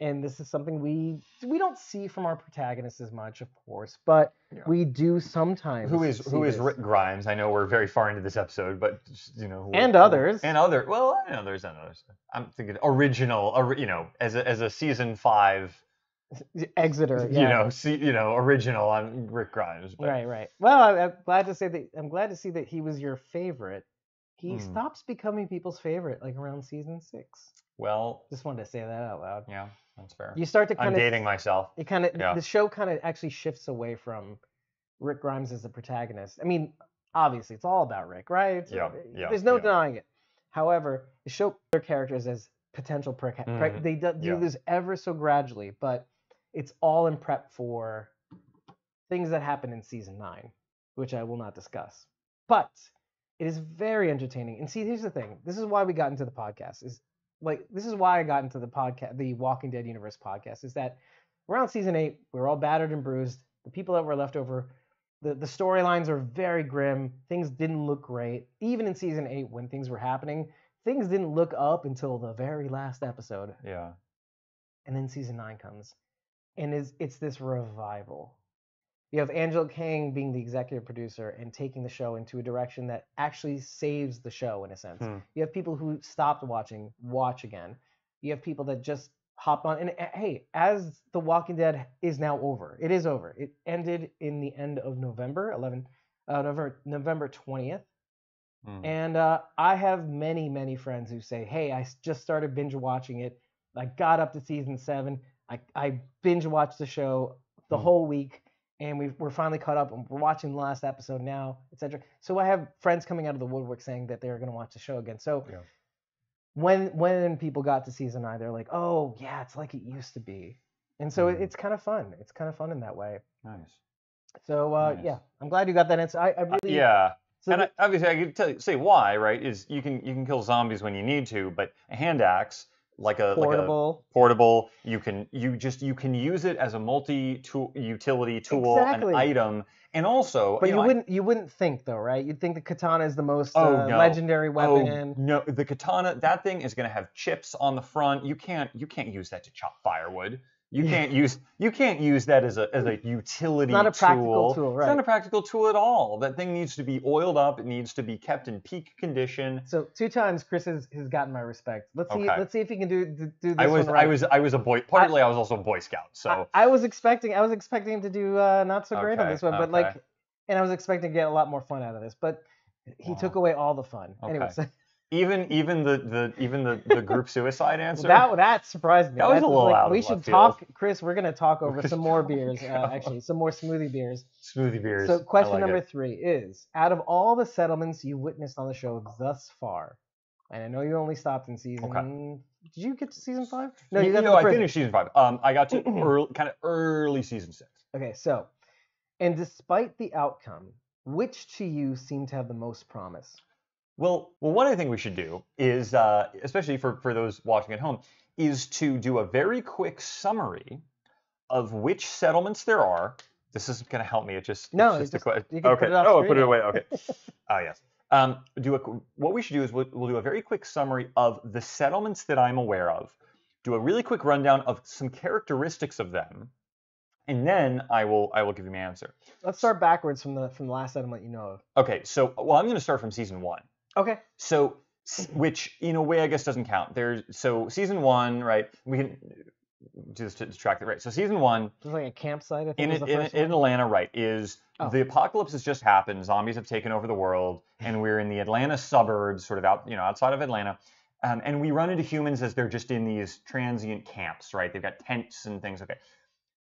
And this is something we don't see from our protagonists as much, of course, but we do sometimes. Who is Rick Grimes? I know we're very far into this episode, but and others. Well, and others. I'm thinking original. As a season 5 Exeter. Original. I'm Rick Grimes. But. Right. Well, I'm glad to see that he was your favorite. He stops becoming people's favorite like around season 6. Well, just wanted to say that out loud. Yeah, that's fair. You start to I'm dating myself. The show kind of actually shifts away from Rick Grimes as the protagonist. I mean, obviously, it's all about Rick, right? There's no denying it. However, the show their characters as potential they do this ever so gradually, but it's all in prep for things that happen in season 9, which I will not discuss. But it is very entertaining. And see, here's the thing. This is why we got into the podcast. This is why I got into the podcast, the Walking Dead Universe podcast, is that around season 8, we were all battered and bruised. The people that were left over, the storylines are very grim. Things didn't look great. Even in season 8, when things were happening, things didn't look up until the very last episode. Yeah. And then season 9 comes. And it's this revival. You have Angela Kang being the executive producer and taking the show into a direction that actually saves the show in a sense. You have people who stopped watching, watch again. You have people that just hop on. And hey, as The Walking Dead is now over, it is over. It ended in the end of November 20th. And I have many, many friends who say, hey, I just started binge watching it. I got up to season 7. I binge watched the show the whole week. And we're finally caught up, and we're watching the last episode now, etc. So I have friends coming out of the woodwork saying that they're going to watch the show again. So when people got to season 9, they're like, oh, yeah, it's like it used to be. And so it's kind of fun. It's kind of fun in that way. Nice. So, nice. I'm glad you got that answer. I really... So and obviously, I could say why, right, is you can kill zombies when you need to, but a hand axe... Like a portable, you can use it as a utility tool, an item, and also. But you wouldn't think though, right? You'd think the katana is the most legendary weapon. No, the katana, that thing is going to have chips on the front. You can't use that to chop firewood. You can't use that as a utility tool. It's not a practical tool, right? It's not a practical tool at all. That thing needs to be oiled up. It needs to be kept in peak condition. So 2 times Chris has gotten my respect. Let's see if he can do this I was a boy. Partly I was also a Boy Scout. So I was expecting him to do not so great on this one, but and I was expecting to get a lot more fun out of this, but he took away all the fun. Okay. Anyways. Even the group suicide answer. That surprised me. That was a little out of left field. We should talk, Chris. We're gonna talk over some more beers. Actually, some more smoothie beers. Smoothie beers. So question number 3 is: out of all the settlements you witnessed on the show thus far, and I know you only stopped in season Did you get to season 5? No, you got No, to the I prison. finished season 5. I got to early season 6. Okay, so, and despite the outcome, which to you seemed to have the most promise? Well, what I think we should do is, especially for those watching at home, is to do a very quick summary of which settlements there are. This isn't going to help me. It's just a question. You can Okay. put it off Oh, screen put it now. away. Okay. Oh, yes. What we should do is we'll do a very quick summary of the settlements that I'm aware of. Do a really quick rundown of some characteristics of them, and then I will give you my answer. Let's start backwards from the last settlement you know of. Okay. So, well, I'm going to start from season 1. Okay. So, which in a way I guess doesn't count. So season 1, right? We can do this to track it, right? So season 1, There's like a campsite, I think, was the in first one. Atlanta, right? Is the apocalypse has just happened. Zombies have taken over the world, and we're in the Atlanta suburbs, sort of outside of Atlanta. And we run into humans as they're just in these transient camps, right? They've got tents and things. Okay,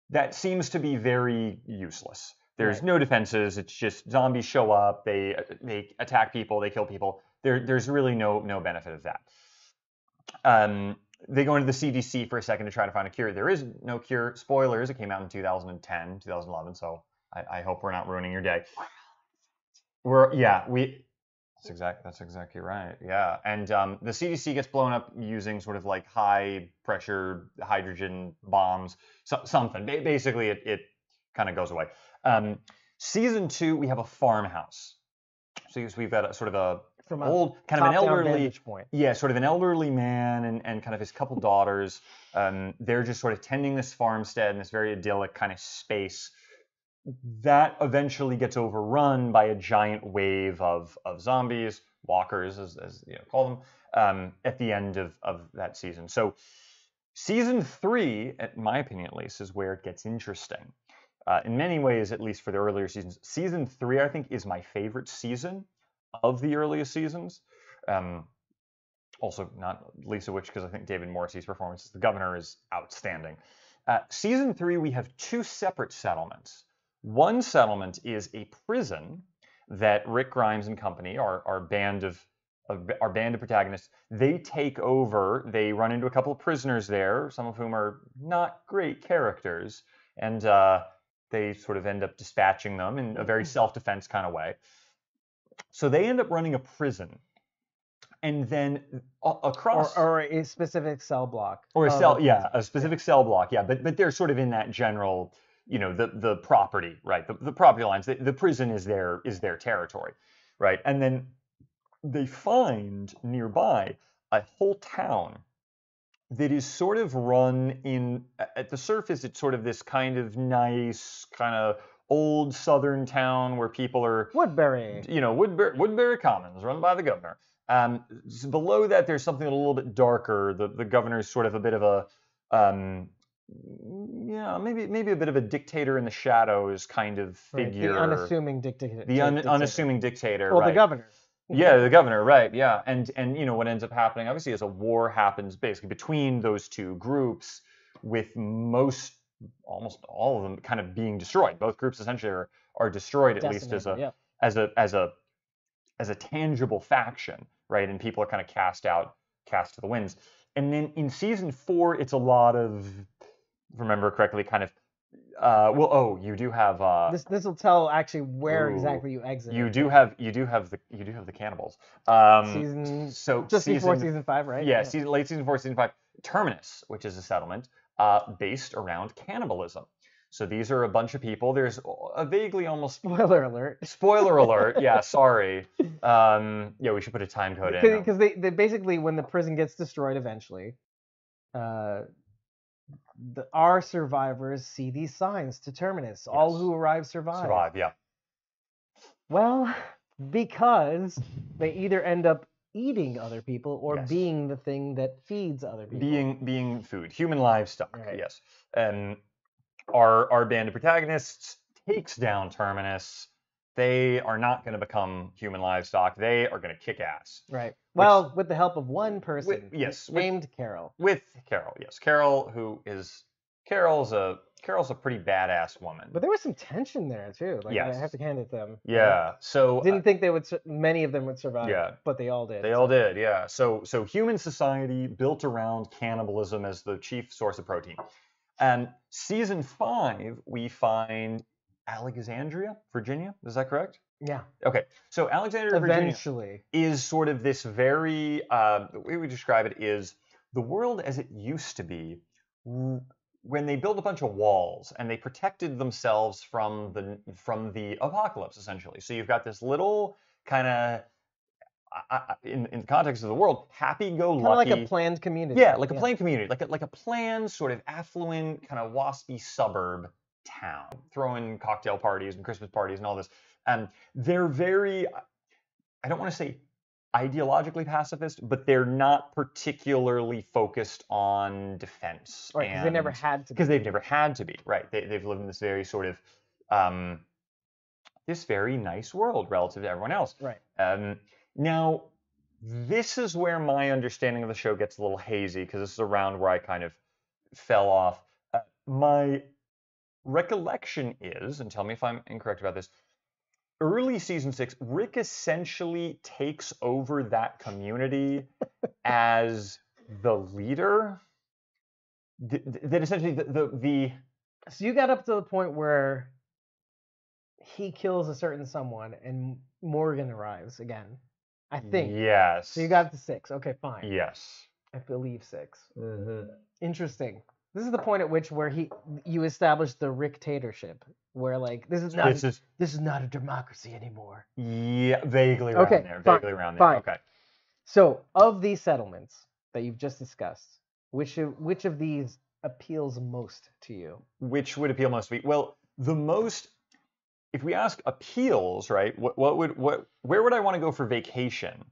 that seems to be very useless. There's no defenses. It's just zombies show up, they attack people, they kill people. There's really no benefit of that. They go into the CDC for a second to try to find a cure. There is no cure. Spoilers, it came out in 2010, 2011, so I hope we're not ruining your day. That's exactly right. Yeah, and the CDC gets blown up using sort of like high pressure hydrogen bombs, something. Basically, it kind of goes away. Season 2, we have a farmhouse. So we've got a sort of a From old, kind of an elderly, point. yeah, sort of an elderly man and kind of his couple daughters. They're just sort of tending this farmstead in this very idyllic kind of space. That eventually gets overrun by a giant wave of zombies, walkers, as you know, call them, at the end of that season. So season 3, in my opinion at least, is where it gets interesting. In many ways, at least for the earlier seasons, season 3, I think, is my favorite season of the earliest seasons. Also, not least of which, because I think David Morrissey's performance as the governor is outstanding. Season 3, we have 2 separate settlements. One settlement is a prison that Rick Grimes and company, our band of protagonists, they take over. They run into a couple of prisoners there, some of whom are not great characters, and they sort of end up dispatching them in a very self-defense kind of way. So they end up running a prison, and then across or a specific cell block, or a specific cell block, but they're sort of in that general, the property, right? The property lines. The prison is their territory, right? And then they find nearby a whole town that is sort of run at the surface. It's sort of this kind of nice, kind of old southern town where people are Woodbury. Woodbury Commons, run by the governor. Below that, there's something a little bit darker. The governor's sort of a bit of a maybe a bit of a dictator in the shadows kind of figure. The unassuming dictator. Unassuming dictator. Well, right. the governor. Yeah, the governor, right? Yeah, and what ends up happening, obviously, is a war happens basically between those two groups, with almost all of them kind of being destroyed. Both groups essentially are destroyed, at least as a tangible faction, right? And people are kind of cast to the winds. And then in season 4, it's a lot of, if I remember correctly, kind of. You do have. This will tell actually where exactly you exit. You do have the cannibals. Before season 5, right? Yeah, late season 4, season 5. Terminus, which is a settlement based around cannibalism. So these are a bunch of people. There's a vaguely almost spoiler alert. Spoiler alert. Yeah, sorry. We should put a time code in. Because they basically, when the prison gets destroyed eventually, our survivors see these signs to Terminus. Yes. All who arrive survive. Survive, yeah. Well, because they either end up eating other people or being the thing that feeds other people. Being food, human livestock. Right. Yes. And our band of protagonists takes down Terminus. They are not going to become human livestock. They are going to kick ass. Right. Well, with the help of one person named Carol. With Carol, yes. Carol, who is Carol's a pretty badass woman. But there was some tension there too. Like Yes. I have to hand it to them. Yeah. So Didn't think many of them would survive. Yeah. But they all did. They all did. Yeah. So human society built around cannibalism as the chief source of protein. And season 5, we find Alexandria, Virginia. Is that correct? Yeah. Okay. So Alexandria, Virginia Eventually. is sort of this very, the way we describe it is the world as it used to be when they built a bunch of walls and they protected themselves from the apocalypse, essentially. So you've got this little kind of, in the context of the world, happy-go-lucky. Kind of like a planned community. Yeah, like a planned community, like a planned sort of affluent, kind of waspy suburb town, throwing cocktail parties and Christmas parties and all this. And they're very, I don't want to say ideologically pacifist, but they're not particularly focused on defense. Right, because they never had to be. Because they've never had to be, right. They've lived in this very sort of, this very nice world relative to everyone else. Right. Now, this is where my understanding of the show gets a little hazy, because this is around where I kind of fell off. My recollection is, and tell me if I'm incorrect about this, early season 6, Rick essentially takes over that community as the leader. That essentially the So you got up to the point where he kills a certain someone and Morgan arrives again. I think. Yes. So you got to 6. Okay, fine. Yes. I believe 6. Mm-hmm. Interesting. This is the point at which where you establish the Rick-tatorship, where like this is not a democracy anymore. Yeah, vaguely around there. Vaguely around there. Fine. Okay. So of these settlements that you've just discussed, which of these appeals most to you? Which would appeal most to me? Well, the most. If we ask appeals, right? Where would I want to go for vacation?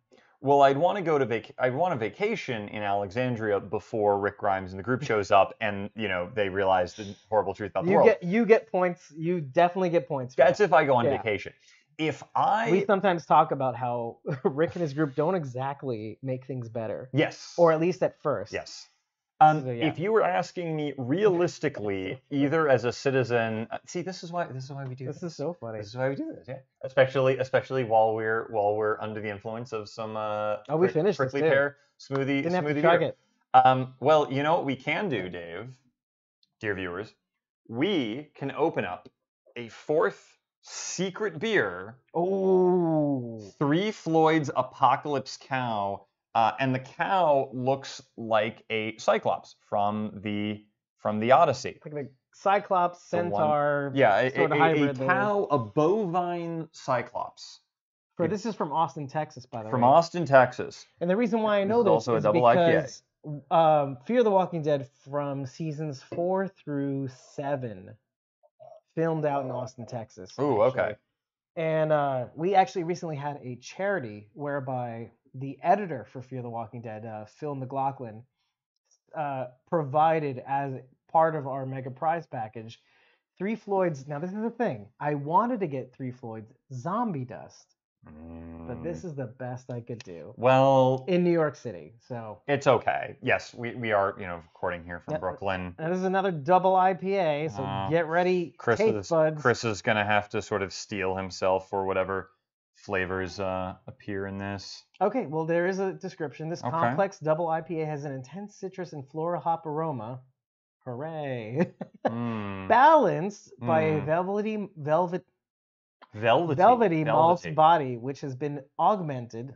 Well, I'd want to go to I'd want a vacation in Alexandria before Rick Grimes and the group shows up, and they realize the horrible truth about the world. You get points. You definitely get points. That's if I go on vacation. We sometimes talk about how Rick and his group don't exactly make things better. Yes. Or at least at first. Yes. If you were asking me realistically, either as a citizen, see, this is why we do this. This is so funny. This is why we do this, yeah. Especially while we're under the influence of some we finished prickly this pear smoothie. Didn't have to smoothie chug beer. it. Well, you know what we can do, Dave, dear viewers, we can open up a 4th secret beer. Oh. 3 Floyd's Apocalypse Cow. And the cow looks like a Cyclops from the Odyssey. Like the Cyclops, Centaur, sort of hybrid. A cow, a bovine Cyclops. This is from Austin, Texas, by the way. From Austin, Texas. And the reason why I know this also is a double because Fear the Walking Dead from seasons 4 through 7 filmed out in Austin, Texas. Ooh, okay. And we actually recently had a charity whereby the editor for Fear the Walking Dead, Phil McLaughlin, provided as part of our mega prize package 3 Floyd's. Now this is the thing. I wanted to get 3 Floyd's Zombie Dust, but this is the best I could do. Well, in New York City, so it's okay. Yes, we are recording here from Brooklyn. And this is another double IPA, so get ready, taste buds. Chris is gonna have to sort of steel himself for whatever flavors appear in this. Okay, well, there is a description. This complex double IPA has an intense citrus and floral hop aroma. Hooray! Balanced by a velvety malt body, which has been augmented,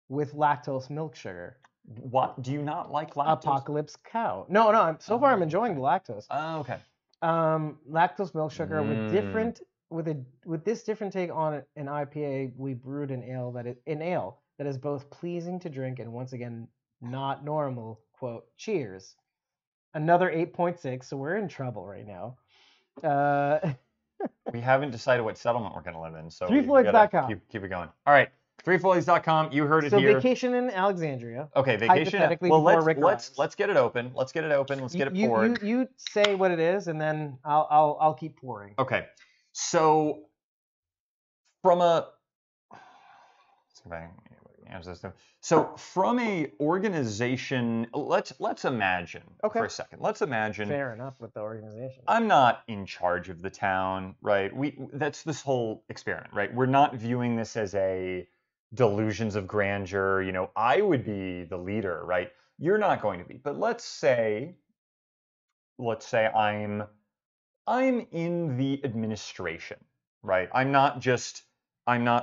with lactose milk sugar. What? Do you not like lactose? Apocalypse Cow. No. So far, I'm enjoying the lactose. Oh, okay. Lactose milk sugar with this different take on an IPA. We brewed an ale that is both pleasing to drink and once again not normal. Quote, cheers. Another 8.6, so we're in trouble right now. We haven't decided what settlement we're going to live in, so 3floyds.com. Keep it going. All right, 3floyds.com. You heard it here. So vacation in Alexandria. Okay, vacation. Well, let's get it open. Let's get it poured. You say what it is, and then I'll keep pouring. Okay, so from a answer this. So from a organization, let's imagine for a second. Let's imagine. Fair enough with the organization. I'm not in charge of the town, right? That's this whole experiment, right? We're not viewing this as a delusions of grandeur. You know, I would be the leader, right? You're not going to be. But let's say I'm in the administration, right? I'm not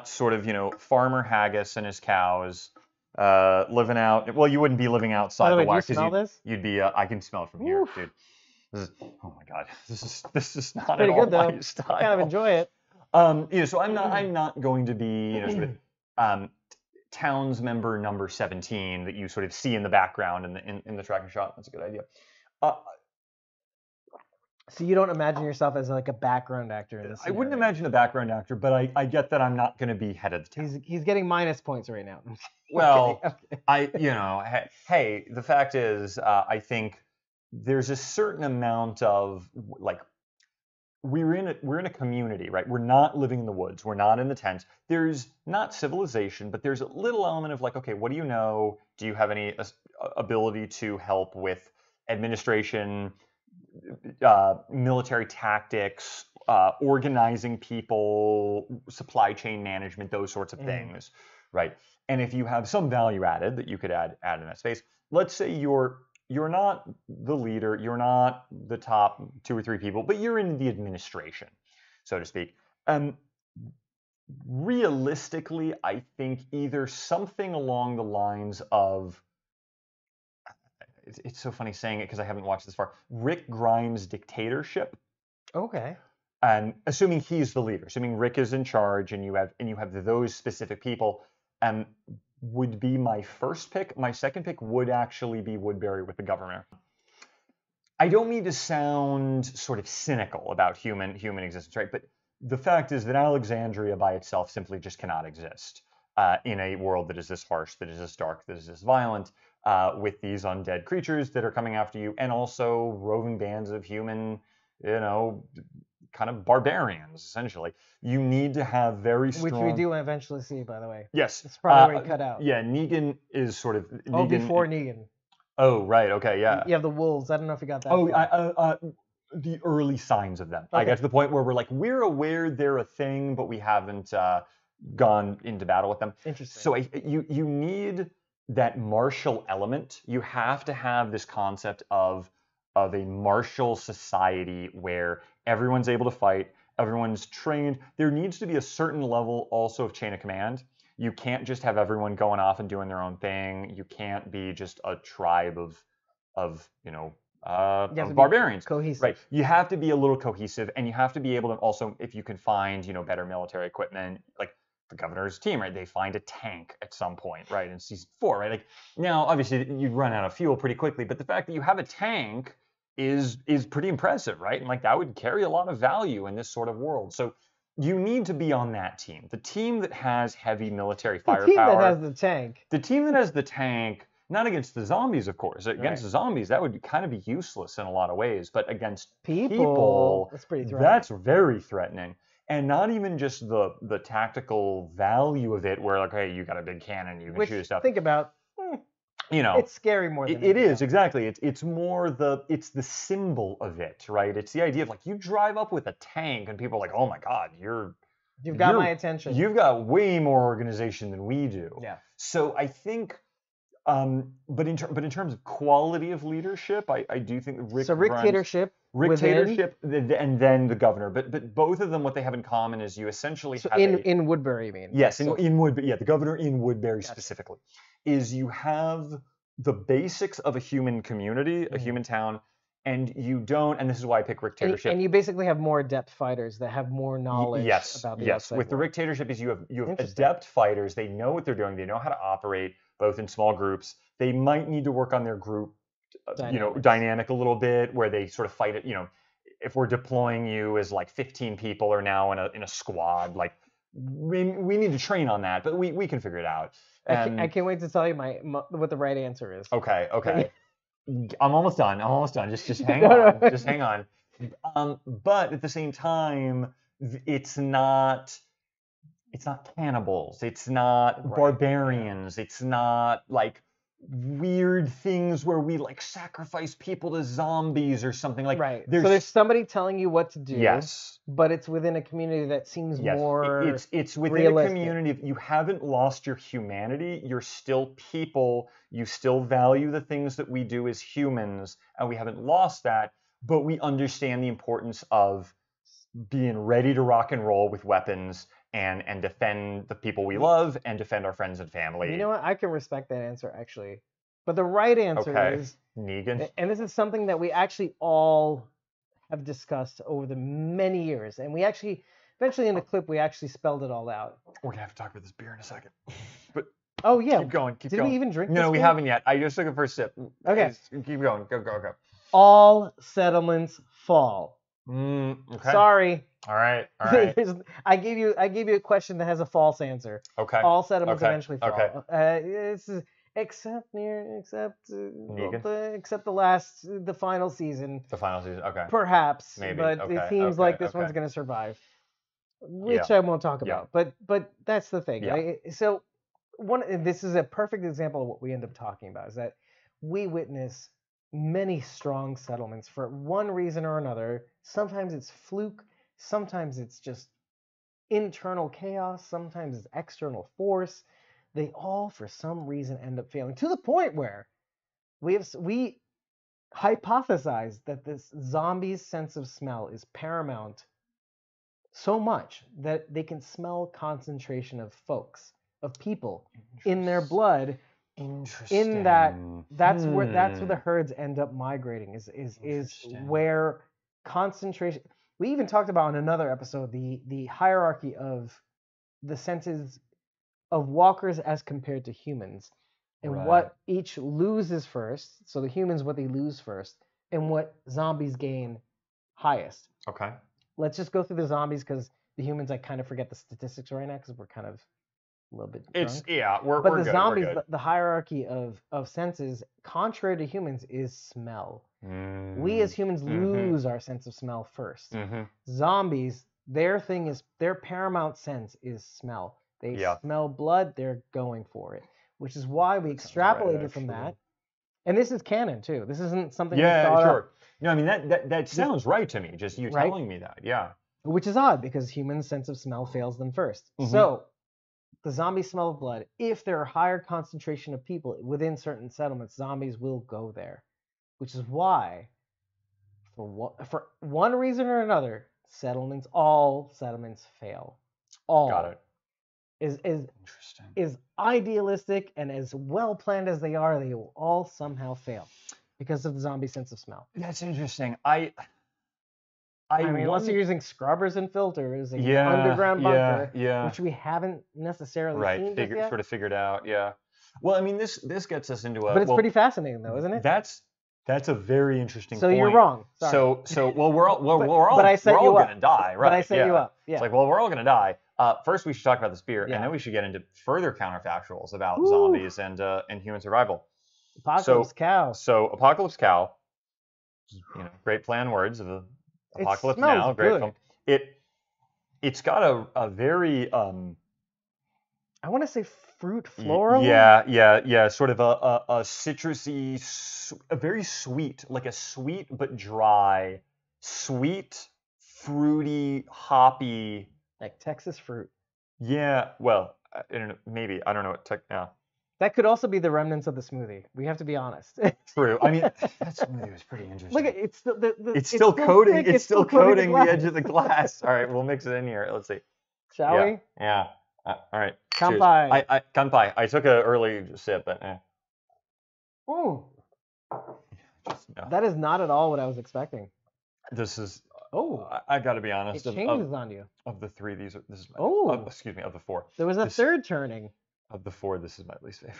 sort of, you know, Farmer Haggis and his cows living out. Well, you wouldn't be living outside the wire because you'd be. I can smell it from here, dude. Oh my God, this is not pretty at all good though. my style. I kind of enjoy it. You know, so I'm not going to be, you know, sort of towns member number 17 that you sort of see in the background in the tracking shot. That's a good idea. So you don't imagine yourself as like a background actor in this? I wouldn't imagine a background actor, but I get that I'm not going to be head of the town. He's getting minus points right now. Well, okay. You know, hey, the fact is, I think there's a certain amount of like we're in a community, right? We're not living in the woods. We're not in the tents. There's not civilization, but there's a little element of like, okay, what do you know? Do you have any ability to help with administration, military tactics, organizing people, supply chain management, those sorts of things, right? And if you have some value added that you could add in that space, let's say you're not the leader, you're not the top 2 or 3 people, but you're in the administration, so to speak. Realistically, I think either something along the lines of, it's so funny saying it because I haven't watched this far, Rick Grimes' dictatorship. Okay. And assuming he's the leader, assuming Rick is in charge, and you have those specific people, would be my first pick. My second pick would actually be Woodbury with the governor. I don't mean to sound sort of cynical about human existence, right? But the fact is that Alexandria by itself simply just cannot exist in a world that is this harsh, that is this dark, that is this violent, with these undead creatures that are coming after you, and also roving bands of human, you know, kind of barbarians, essentially. You need to have very strong... Which we do eventually see, by the way. Yes. It's probably where he cut out. Yeah, Negan is sort of... before Negan. Oh, right, okay, yeah. You have the wolves. I don't know if you got that. The early signs of them. Okay. I get to the point where we're like, we're aware they're a thing, but we haven't gone into battle with them. Interesting. So you need that martial element. You have to have this concept of a martial society where everyone's able to fight, everyone's trained. There needs to be a certain level also of chain of command. You can't just have everyone going off and doing their own thing. You can't be just a tribe of barbarians. Cohesive. Right. You have to be a little cohesive, and you have to be able to also, if you can find, you know, better military equipment, like the governor's team, right? They find a tank at some point, right? In season 4, right? Like now, obviously, you'd run out of fuel pretty quickly, but the fact that you have a tank is pretty impressive, right? And like that would carry a lot of value in this sort of world. So you need to be on that team. The team that has heavy military firepower. The team that has the tank. The team that has the tank, not against the zombies, of course. Against the zombies, that would kind of be useless in a lot of ways. But against people, that's pretty threatening. That's very threatening. And not even just the tactical value of it, where like, hey, you got a big cannon, you can shoot stuff. Think about, you know, it's scary more than it is, exactly. It's more the symbol of it, right? It's the idea of like you drive up with a tank and people are like, oh my God, you've got my attention. You've got way more organization than we do. Yeah. So I think, but in terms of quality of leadership, I do think Rick-tatorship, and then the governor. But both of them, what they have in common is you essentially have in Woodbury, you mean? Yes, in Woodbury. Yeah, the governor in Woodbury specifically is you have the basics of a human community, a human town, and you don't. And this is why I pick Rick-tatorship. And you basically have more adept fighters that have more knowledge about the outside with the world. Rick-tatorship is you have adept fighters. They know what they're doing. They know how to operate both in small groups. They might need to work on their group, dynamic a little bit, where they sort of fight it. You know, if we're deploying you as like 15 people are now in a squad, like we need to train on that, but we can figure it out. I can't wait to tell you what the right answer is. Okay. I'm almost done. Just hang on. Just hang on. But at the same time, it's not it's not cannibals, it's not Right, barbarians, it's not like weird things where we like sacrifice people to zombies or something. Like right. So there's somebody telling you what to do. Yes. But it's within a community that seems Yes, more it's within realistic. a community. You haven't lost your humanity. You're still people. You still value the things that we do as humans, and we haven't lost that. But we understand the importance of being ready to rock and roll with weapons and defend the people we love and defend our friends and family. You know what? I can respect that answer, actually. But the right answer is, Negan. and this is something that we actually all have discussed over the many years, and we actually, eventually in the clip, we actually spelled it all out. We're gonna have to talk about this beer in a second. But oh yeah, keep going. Did we even drink? No, we haven't yet. I just took a first sip. Okay, keep going. Go. All settlements fall. Okay. Sorry. All right. I gave you a question that has a false answer. Okay. All settlements eventually fall. Okay. Except the final season. The final season. Okay. Perhaps. Maybe. But it seems like this one's gonna survive, which I won't talk about. But that's the thing. Yeah. Right? So this is a perfect example of what we end up talking about, is that we witness many strong settlements for one reason or another. Sometimes it's fluke, sometimes it's just internal chaos, sometimes it's external force. They all, for some reason, end up failing, to the point where we hypothesize that this zombie's sense of smell is paramount so much that they can smell concentration of people in their blood. In that's where the herds end up migrating, is where concentration. We even talked about in another episode the hierarchy of the senses of walkers as compared to humans, and what each loses first. So the humans, what they lose first, and what zombies gain highest. Okay. Let's just go through the zombies, because the humans, I kind of forget the statistics right now because we're kind of a little bit drunk. But the good, zombies, the hierarchy of senses, contrary to humans, is smell. We as humans lose our sense of smell first. Zombies, their paramount sense is smell. They smell blood, they're going for it, which is why we extrapolated from that. And this is canon too. This isn't something we thought up. No, I mean that sounds right to me. Just you telling me that, yeah. Which is odd, because humans' sense of smell fails them first. So the zombies smell of blood. If there are higher concentration of people within certain settlements, zombies will go there, which is why, for one reason or another, all settlements fail. All. Got it. Is idealistic and as well planned as they are, they will all somehow fail because of the zombie sense of smell. That's interesting. I mean, unless you're using scrubbers and filters, an underground bunker, which we haven't necessarily seen just yet. Sort of figured out, yeah. Well, I mean, this gets us into a. But it's pretty fascinating, though, isn't it? That's a very interesting. So point. You're wrong. Sorry. So we're all gonna die, right? But I set you up. Yeah. It's like, well, we're all gonna die. First, we should talk about this beer, and then we should get into further counterfactuals about zombies and human survival. Apocalypse Cow. So Apocalypse Cow. Great play on words of the Apocalypse Now. Great film. It's got a very I want to say fruit floral. Yeah. Sort of a citrusy, a very sweet, like a sweet but dry, sweet, fruity, hoppy. Like Texas fruit. Yeah, well, I don't know, maybe. I don't know what yeah. That could also be the remnants of the smoothie. We have to be honest. True. I mean, that smoothie was pretty interesting. Look, it's it's still coating. It's still coating the edge of the glass. All right, we'll mix it in here. Let's see. Shall we? Yeah. All right. Kanpai. Kanpai. I took an early sip, but Ooh. That is not at all what I was expecting. This is. Oh, I got to be honest. It changes on you. Of the three, this is my. Excuse me. Of the four. There was a third turning. Of the four, this is my least favorite.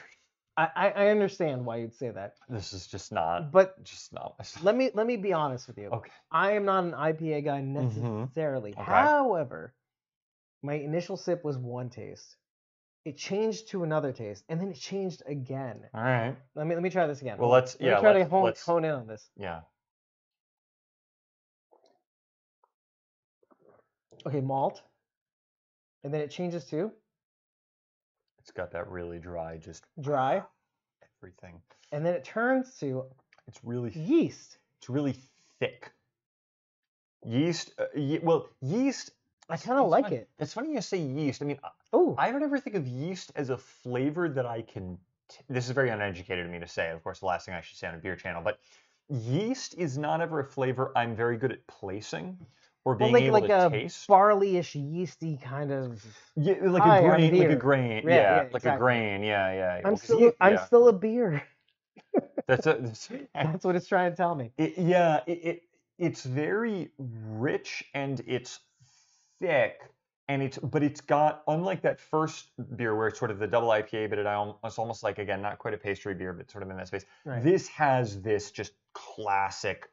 I understand why you'd say that. This is just not. But just not. Let me be honest with you. Okay. I am not an IPA guy necessarily. Okay. However, my initial sip was one taste. It changed to another taste, and then it changed again. All right. Let me try this again. Well, let's try to hone in on this. Yeah. Okay, malt. and then it changes to It's got that really dry, just dry, everything. and then it turns to It's really yeast. It's really thick. Yeast, yeast. I kind of like it. It's funny you say yeast. I mean, Oh, I don't ever think of yeast as a flavor that I can. This is very uneducated of me to say. Of course, the last thing I should say on a beer channel, but yeast is not ever a flavor I'm very good at placing or being able to taste. Barley-ish, yeasty kind of. Yeah, like Hi, a I'm grain, beer. like a grain. Yeah, Yeah, yeah, like exactly. a grain. Yeah. I'm Well, still a beer. That's That's what it's trying to tell me. It's very rich and it's thick, and but it's got, unlike that first beer where it's sort of the double IPA, but it's almost like, again, not quite a pastry beer, but sort of in that space. Right. This has this just classic,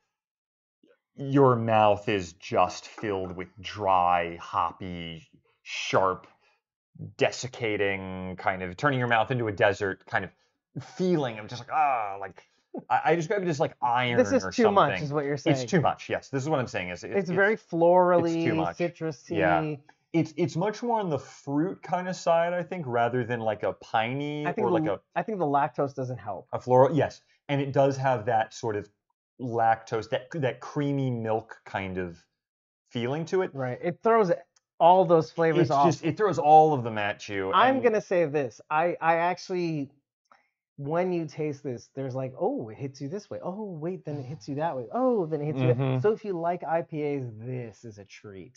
your mouth is just filled with dry, hoppy, sharp, desiccating, kind of turning your mouth into a desert kind of feeling of just like, I describe it as like iron or something. This is too much, is what you're saying. It's too much, yes. This is what I'm saying. It's very florally, it's too much. citrusy. Yeah. It's much more on the fruit kind of side, I think, rather than like a piney I think the lactose doesn't help. A floral, yes. And it does have that sort of lactose, that creamy milk kind of feeling to it. Right. It throws all those flavors off. It throws all of them at you. I'm going to say this. I actually, when you taste this, there's like, oh, it hits you this way. Oh, wait, then it hits you that way. Oh, then it hits you that way. So if you like IPAs, this is a treat.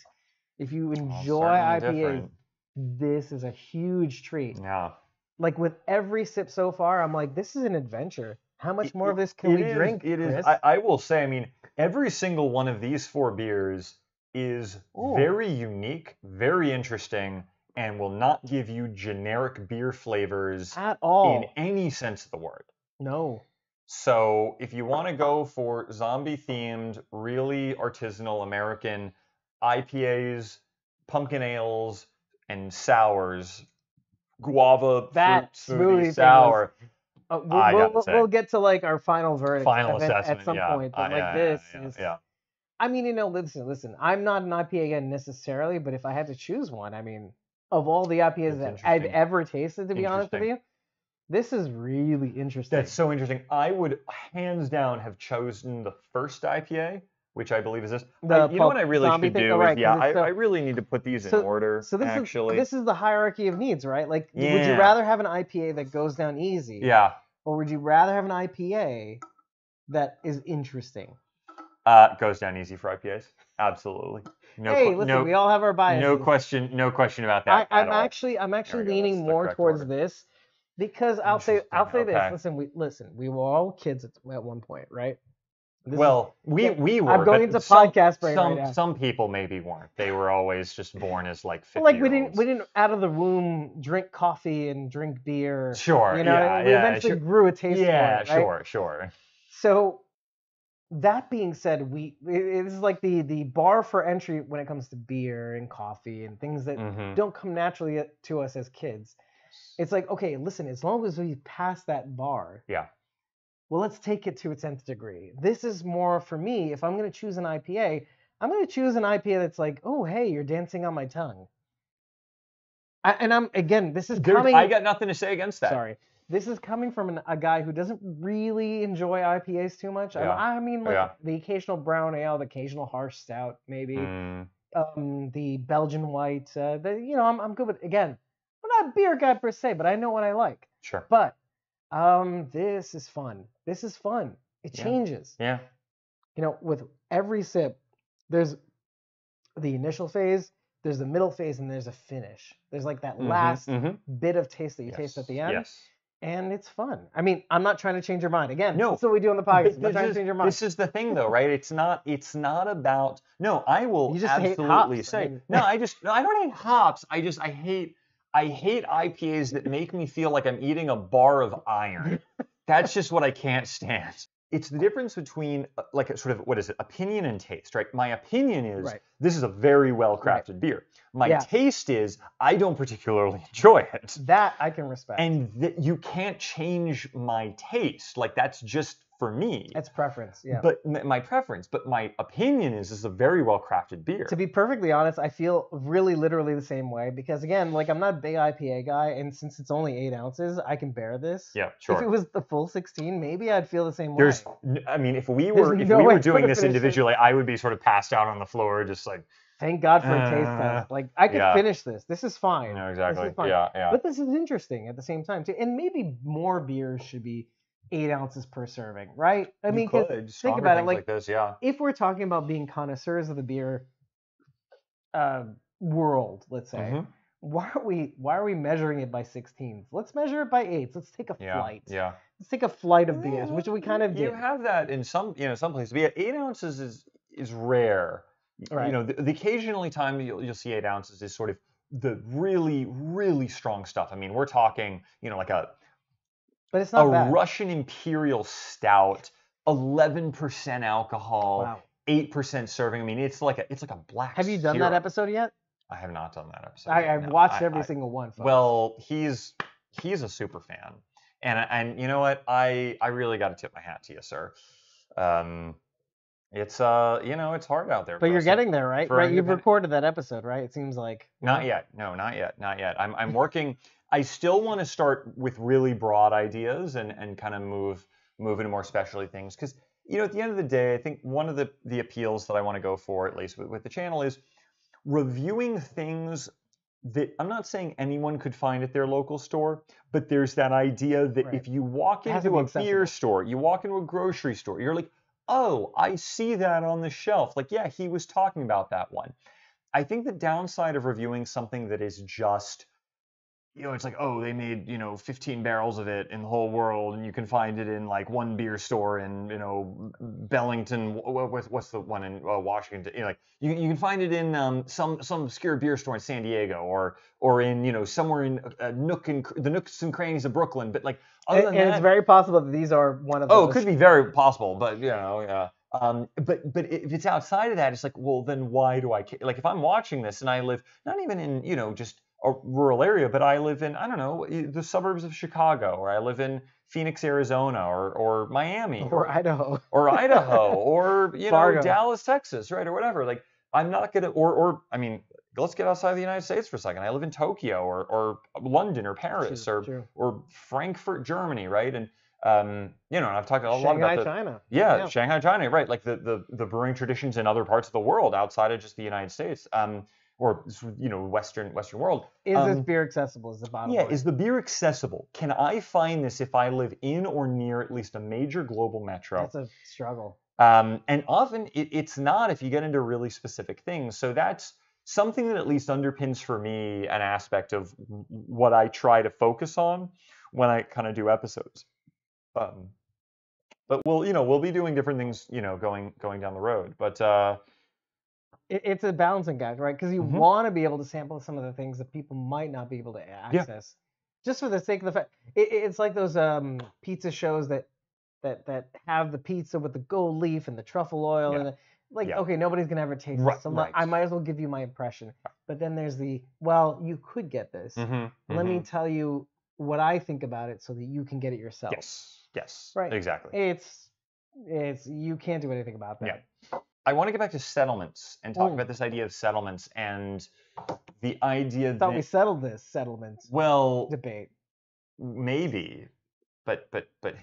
If you enjoy IPAs, this is a huge treat. Yeah. Like with every sip so far, I'm like, this is an adventure. How much more of this can we drink, Chris? I will say, I mean, every single one of these 4 beers is very unique, very interesting, and will not give you generic beer flavors at all in any sense of the word. No. So if you want to go for zombie-themed, really artisanal American IPAs, pumpkin ales, and sours, guava, fruit smoothie, sour. We'll get to like our final verdict assessment at some point, but this is. I mean, listen. I'm not an IPA guy necessarily, but if I had to choose one, I mean, of all the IPAs that I've ever tasted, to be honest with you, this is really interesting. That's so interesting. I would hands down have chosen the first IPA, which I believe is this. You know what I really should do is, I really need to put these in order, so this is the hierarchy of needs, right? Like, would you rather have an IPA that goes down easy? Yeah. Or would you rather have an IPA that is interesting? Goes down easy for IPAs. Absolutely. We all have our biases. No question about that. I'm actually leaning more towards this because I'll say this. Listen, we were all kids at one point, right? We were. I'm going into podcast brain right now. Some people maybe weren't. They were always just born as like 50 like we didn't out of the womb drink coffee and drink beer. Sure. We eventually grew a taste for it. Right? Sure. So that being said, it is like the bar for entry when it comes to beer and coffee and things that don't come naturally to us as kids. It's like, okay, listen, as long as we pass that bar. Yeah. Well, let's take it to its nth degree. This is more for me. If I'm going to choose an IPA, I'm going to choose an IPA that's like, oh, hey, you're dancing on my tongue. This is coming. I got nothing to say against that. Sorry. This is coming from a guy who doesn't really enjoy IPAs too much. Yeah. I mean, the occasional brown ale, the occasional harsh stout, maybe. The Belgian white. I'm good with, again, I'm not a beer guy per se, but I know what I like. Sure. But this is fun. It changes. Yeah. With every sip, there's the initial phase, there's the middle phase, and there's a finish. There's like that last bit of taste that you taste at the end. Yes. And it's fun. I mean, I'm not trying to change your mind. Again, that's what we do on the podcast. I'm not trying to change your mind. This is the thing, though, right? It's not about. No, I will absolutely say. I don't hate hops. I hate IPAs that make me feel like I'm eating a bar of iron. That's just what I can't stand. It's the difference between like a sort of, opinion and taste, right? My opinion is this is a very well-crafted beer. My taste is I don't particularly enjoy it. That I can respect. And you can't change my taste. Like that's just for me. It's preference, yeah. But my preference, but my opinion is this is a very well crafted beer. To be perfectly honest, I feel really literally the same way because again, like I'm not a big IPA guy, and since it's only 8 ounces, I can bear this. Yeah, sure. If it was the full 16, maybe I'd feel the same way. I mean, if we were doing this individually, I would be sort of passed out on the floor, just like. Thank God for a taste test. Like I could finish this. This is fine. No, exactly. This is fine. Yeah. But this is interesting at the same time too, and maybe more beers should be 8 ounces per serving, right? I mean, think about it. Like this, yeah. If we're talking about being connoisseurs of the beer world, let's say, why are we measuring it by 16s? Let's measure it by 8s. Let's take a flight. Yeah. Let's take a flight of beers, which we kind of did. You have that in some places. But yeah, 8 ounces is rare. Right. The occasionally time you'll see 8 ounces is sort of the really, really strong stuff. I mean, we're talking, like but it's not bad. Russian Imperial Stout, 11% alcohol, wow. 8% serving. I mean, it's like a black. Have you done that episode yet? I have not done that episode. I've watched every single one. Folks. Well, he's a super fan, and you know what? I really got to tip my hat to you, sir. It's it's hard out there. But you're getting there, right? Right. You've recorded that episode, right? It seems like. Not yet. No, not yet. I'm working. I still want to start with really broad ideas and kind of move into more specialty things because at the end of the day, I think one of the appeals that I want to go for, at least with the channel, is reviewing things that I'm not saying anyone could find at their local store, but there's that idea that if you walk into a beer store, you walk into a grocery store, you're like, oh, I see that on the shelf. Like, yeah, he was talking about that one. I think the downside of reviewing something that is just, it's like, oh, they made, 15 barrels of it in the whole world, and you can find it in like one beer store in, Bellington. What's the one in Washington? You can find it in some obscure beer store in San Diego, or in somewhere in the nooks and crannies of Brooklyn. But like, other than that, it's very possible that these are one of those. Oh, it could be very possible, but yeah. But if it's outside of that, it's like, well, then why do I care? Like, if I'm watching this and I live not even in just a rural area, but I live in, I don't know, the suburbs of Chicago, or I live in Phoenix, Arizona, or Miami, or Idaho, or Fargo. Dallas, Texas, right, or whatever. Like, I'm not gonna, or I mean, let's get outside the United States for a second. I live in Tokyo, or London, or Paris, or Frankfurt, Germany, right? And and I've talked a lot about China. Yeah, Shanghai, China, right? Like the brewing traditions in other parts of the world outside of just the United States. Or Western world. Is this beer accessible? Is the bottom line. Is the beer accessible? Can I find this if I live in or near at least a major global metro? That's a struggle. And often it's not if you get into really specific things. So that's something that at least underpins for me an aspect of what I try to focus on when I kind of do episodes. But we'll be doing different things, going down the road. But it's a balancing act, right? Because you want to be able to sample some of the things that people might not be able to access, just for the sake of the fact. It's like those pizza shows that have the pizza with the gold leaf and the truffle oil and okay, nobody's gonna ever taste this, so I might as well give you my impression. But then there's you could get this. Let me tell you what I think about it, so that you can get it yourself. Yes, right, exactly. It's you can't do anything about that. Yeah. I want to get back to settlements and talk about this idea of settlements and the idea that we settled this settlements debate. Maybe, but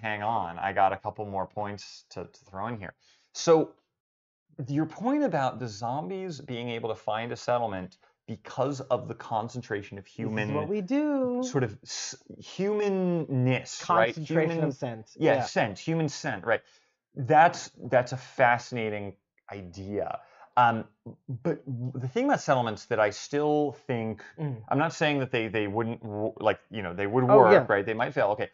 hang on, I got a couple more points to throw in here. So your point about the zombies being able to find a settlement because of the concentration of human, this is what we do, sort of humanness, concentration of scent. Scent, human scent, right? That's a fascinating idea. But the thing about settlements that I still think, I'm not saying that they wouldn't, they would work, right? They might fail, okay.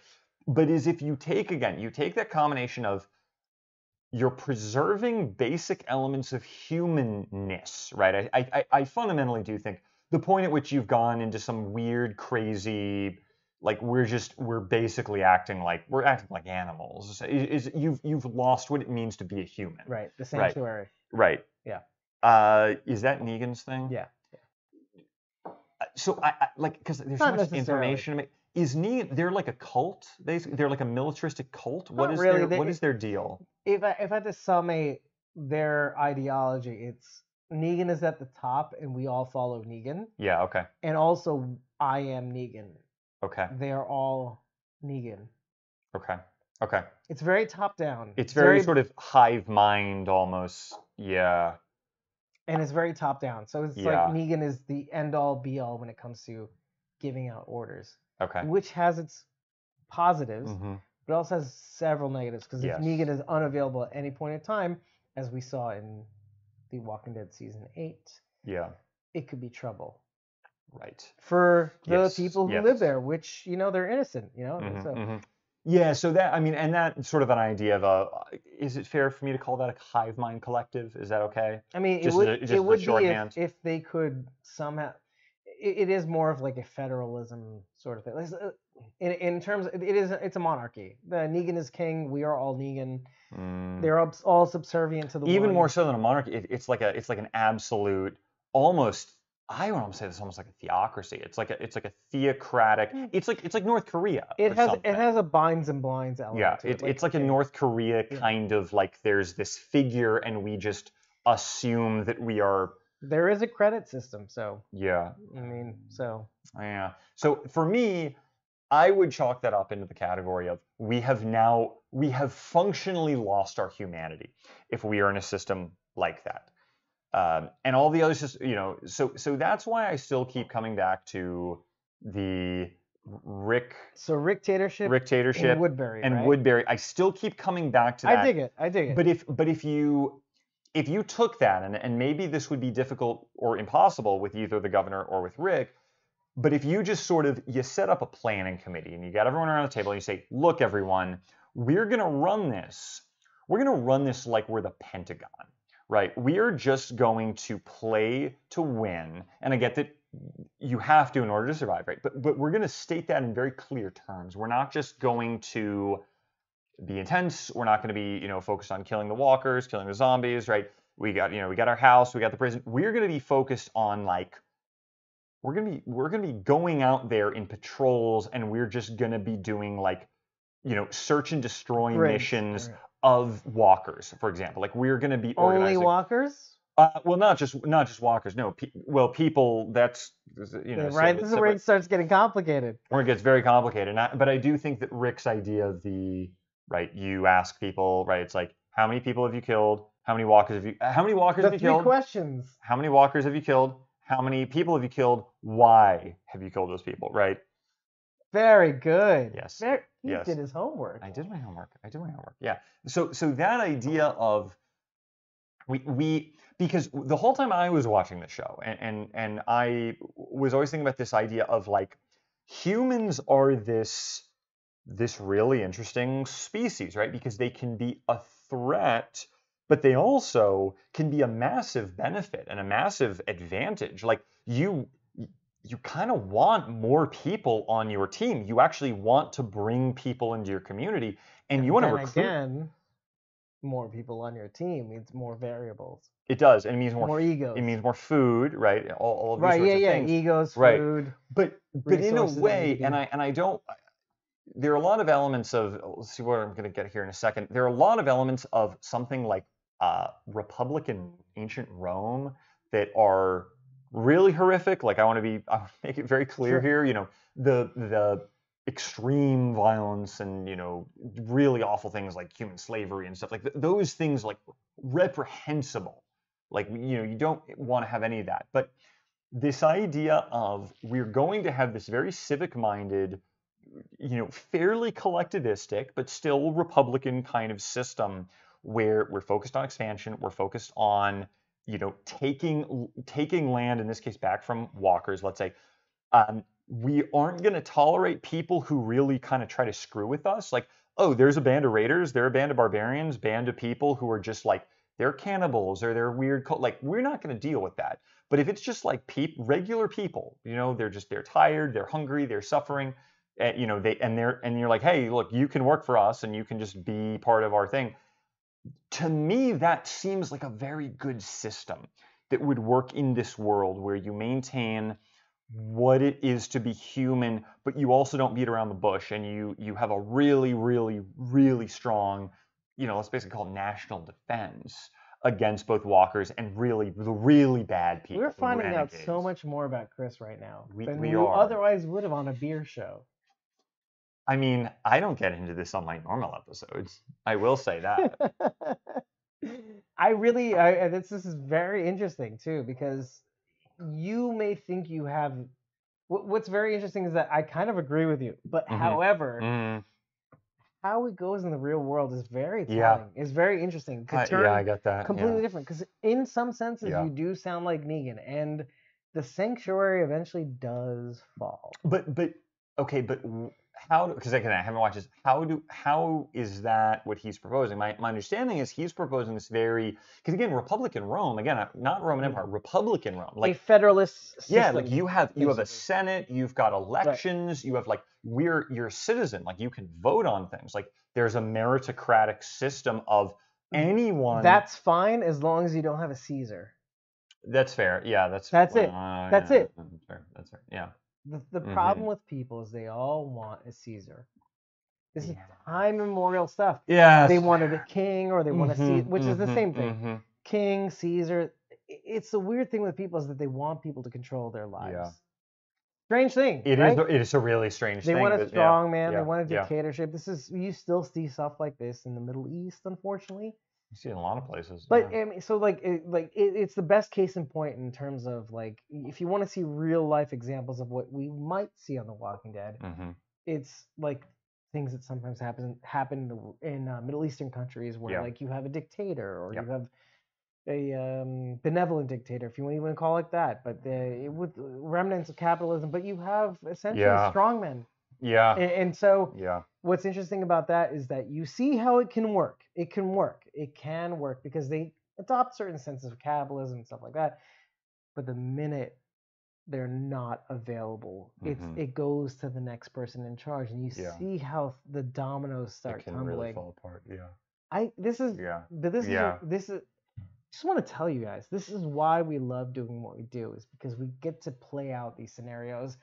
But is if you take that combination of, you're preserving basic elements of humanness, right? I fundamentally do think the point at which you've gone into some weird, crazy, like we're basically acting like animals, is you've lost what it means to be a human. Right, the sanctuary. Right. Yeah. Is that Negan's thing? Yeah. So I because there's so much information. is Negan, they're like a cult? They're like a militaristic cult? Not really. What is their deal? If I had to sum their ideology, it's Negan is at the top and we all follow Negan. Yeah, okay. And also I am Negan. Okay. They are all Negan. Okay. Okay. It's very top down. It's very sort of hive mind almost. Yeah. And it's very top down. So it's like Negan is the end all be all when it comes to giving out orders. Okay. Which has its positives, but also has several negatives. Because if Negan is unavailable at any point in time, as we saw in The Walking Dead season 8, it could be trouble. Right. For the people who live there, which, they're innocent, so. Yeah, so that, I mean, and that sort of an idea of is it fair for me to call that a hive mind collective? Is that okay? I mean, it would be if they could somehow, it is more of like a federalism sort of thing. In terms, it's a monarchy. The Negan is king. We are all Negan. They're all subservient to the even more so than a monarchy. It's like an absolute, almost. I want to say this almost like a theocracy. It's like a theocratic. It's like North Korea. It has a binds and blinds element. Yeah, it's like a North Korea kind of like there's this figure and we just assume that we are. There is a credit system, so. Yeah. I mean, so. Yeah. So for me, I would chalk that up into the category of we have functionally lost our humanity if we are in a system like that. And all the others just, so that's why I still keep coming back to the Rick-tatorship and Woodbury. And right? Woodbury. I still keep coming back to that. I dig it. But if you took that, and maybe this would be difficult or impossible with either the governor or with Rick, but if you just you set up a planning committee and you got everyone around the table and you say, look, everyone, we're going to run this. We're going to run this like we're the Pentagon. Right, we are just going to play to win, and I get that you have to in order to survive, right? But we're going to state that in very clear terms. We're not just going to be intense. We're not going to be, focused on killing the walkers, killing the zombies, right? We got our house, we got the prison. We're going to be focused on we're going to be going out there in patrols, and we're just going to be doing search and destroy missions. Right. Of walkers, for example, we're going to be organizing. Only walkers? Well, not just walkers. No, people. That's right. This is where it starts getting complicated. Where it gets very complicated. But I do think that Rick's idea of you ask people, right? It's like, how many people have you killed? How many walkers have you killed? 3 questions. How many walkers have you killed? How many people have you killed? Why have you killed those people? Right. Very good. Yes. He did his homework. I did my homework. Yeah. So that idea of we because the whole time I was watching the show and I was always thinking about this idea of humans are this really interesting species, right? Because they can be a threat, but they also can be a massive benefit and a massive advantage. You kind of want more people on your team. You actually want to bring people into your community, and you want to recruit. Again, more people on your team means more variables. It does, and it means more egos. It means more food, right? All of these sorts of things. Egos, right. food. But in a way, and I don't. There are a lot of elements of. Let's see what I'm going to get here in a second. There are a lot of elements of something like Republican ancient Rome that are really horrific. I want to make it very clear here. The extreme violence and really awful things like human slavery and stuff those things reprehensible. You don't want to have any of that. But this idea of we're going to have this very civic-minded, fairly collectivistic but still Republican kind of system where we're focused on expansion, we're focused on taking land, in this case back from walkers, let's say, we aren't going to tolerate people who really kind of try to screw with us. There's a band of raiders, they're a band of barbarians, band of people who are just they're cannibals or they're weird. We're not going to deal with that. But if it's just regular people, they're tired, they're hungry, they're suffering, and you're like, hey, look, you can work for us and you can just be part of our thing. To me, that seems like a very good system that would work in this world where you maintain what it is to be human, but you also don't beat around the bush, and you have a really, really, really strong, let's basically call it national defense against both walkers and the really bad people, We're the finding out so renegades. much more about Chris right now than We we are. otherwise would have on a beer show. I mean, I don't get into this on my normal episodes. I will say that. This is very interesting too, because you may think you have. What's very interesting is that I kind of agree with you, but however, how it goes in the real world is very telling. It's very interesting. Could turn I get that. completely different, because in some senses Yeah. you do sound like Negan, and the sanctuary eventually does fall. But okay, but how? Because again, I haven't watched this. How is that what he's proposing? My understanding is he's proposing this because again, Republican Rome, again, not Roman Empire, Republican Rome, a federalist system. Yeah, like you have a Senate, you've got elections, you have you're a citizen, like you can vote on things. Like there's a meritocratic system of anyone. That's fine as long as you don't have a Caesar. That's fair. Yeah, that's it. That's it. That's fair. That's fair. Yeah. The problem with people is they all want a Caesar. This is time immemorial stuff. Yeah. They wanted a king, or they want a Caesar, which is the same thing. King, Caesar. It's the weird thing with people is that they want people to control their lives. Yeah. Strange thing. It is a really strange thing. They want a strong man. They want a dictatorship. You still see stuff like this in the Middle East, unfortunately. You see it in a lot of places. But it's the best case in point in terms of if you want to see real life examples of what we might see on The Walking Dead, it's like things that sometimes happen in Middle Eastern countries where you have a dictator, or you have a benevolent dictator, if you want to even call it that, but with remnants of capitalism, but you have essentially strongmen. Yeah. And so what's interesting about that is that you see how it can work. It can work. It can work because they adopt certain senses of capitalism and stuff like that. But the minute they're not available, it goes to the next person in charge, and you see how the dominoes start tumbling. Really fall apart. Yeah. I just want to tell you guys, this is why we love doing what we do, is because we get to play out these scenarios.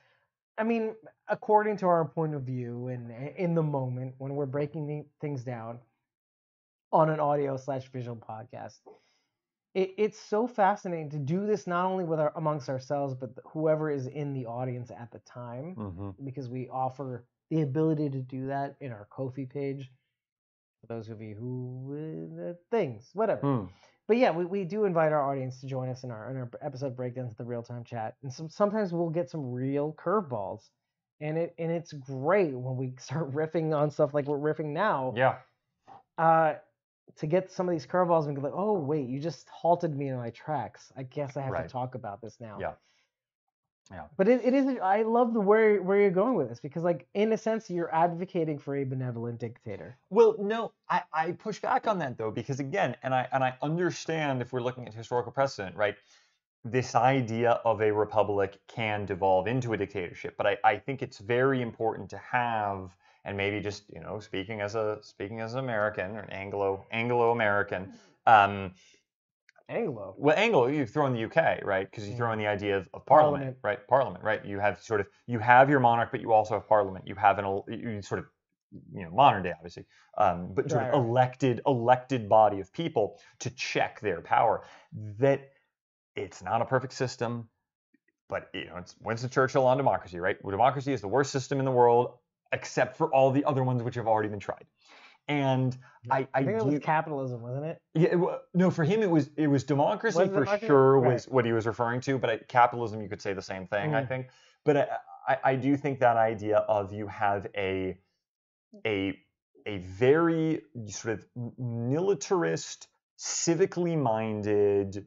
I mean, according to our point of view and in the moment when we're breaking things down on an audio/visual podcast, it's so fascinating to do this not only amongst ourselves, but whoever is in the audience at the time, because we offer the ability to do that in our Ko-fi page. For those of you who whatever. But yeah, we do invite our audience to join us in our episode breakdowns, the real-time chat, and sometimes we'll get some real curveballs, and it's great when we start riffing on stuff like we're riffing now. Yeah. To get some of these curveballs and be like, oh wait, you just halted me in my tracks. I guess I have to talk about this now. Yeah. Yeah. But it is. I love where you're going with this, because in a sense you're advocating for a benevolent dictator. Well, no, I push back on that though, because again, and I understand if we're looking at historical precedent, right? This idea of a republic can devolve into a dictatorship, but I think it's very important to have, and maybe just speaking as an American or an Anglo-American. Anglo. Well, Anglo, you throw in the UK, right? Because you throw in the idea of Parliament, right? Parliament, right? You have your monarch, but you also have Parliament. You have modern day, obviously, but sort of elected body of people to check their power. That it's not a perfect system, but it's Winston Churchill on democracy, right? Well, democracy is the worst system in the world, except for all the other ones which have already been tried. And I think it was capitalism, wasn't it? Yeah, no, for him it was democracy for sure was what he was referring to, but capitalism you could say the same thing, I think. But I do think that idea of you have a very sort of militarist, civically minded,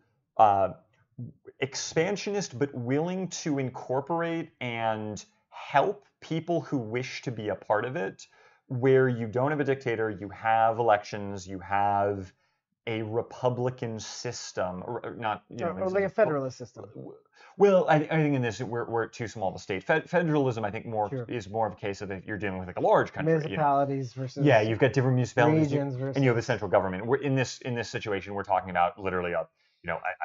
expansionist, but willing to incorporate and help people who wish to be a part of it, where you don't have a dictator, you have elections, you have a republican system, or not, or like a federalist system. Well, I think in this we're too small of a state. Federalism, I think, is more of a case of if you're dealing with a large country. Municipalities versus you've got different municipalities, regions versus, and you have a central government. We're in this situation, we're talking about literally a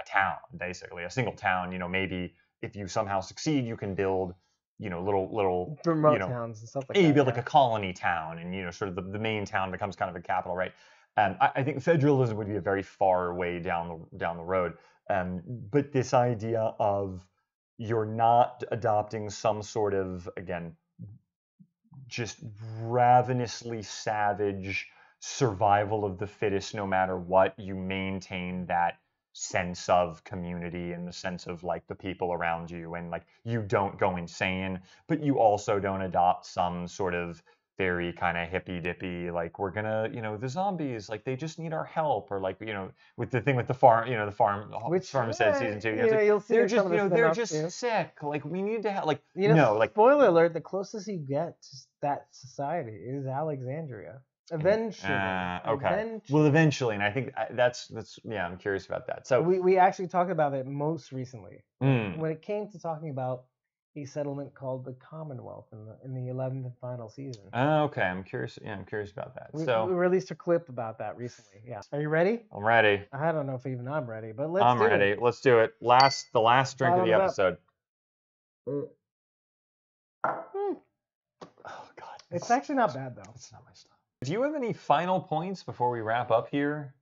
town, basically a single town. Maybe if you somehow succeed, you can build, little remote towns and stuff like you that. build like a colony town, and sort of the main town becomes kind of a capital, right? I think federalism would be a very far way down the road. But this idea of you're not adopting some sort of, again, just ravenously savage survival of the fittest no matter what, you maintain that sense of community and the sense of like the people around you, and like you don't go insane, but you also don't adopt some sort of very kind of hippy dippy, like we're gonna, the zombies, like they just need our help, or like, with the thing with the farm, the farm, Which farm said season 2, yeah, you'll see they're in some just, of the they're spin-offs, just sick, like we need to have, like, like, like, spoiler alert, the closest you get to that society is Alexandria. Eventually. Okay. Well, eventually, and I think that's yeah, I'm curious about that. So we actually talked about it most recently mm, when it came to talking about a settlement called the Commonwealth in the 11th and final season. Okay, I'm curious. Yeah, I'm curious about that. We released a clip about that recently. Yeah. Are you ready? I'm ready. I don't know if even I'm ready, but let's I'm do ready. it. Let's do it. The last drink of the episode. Oh God. It's actually not bad though. It's not my stuff. Do you have any final points before we wrap up here?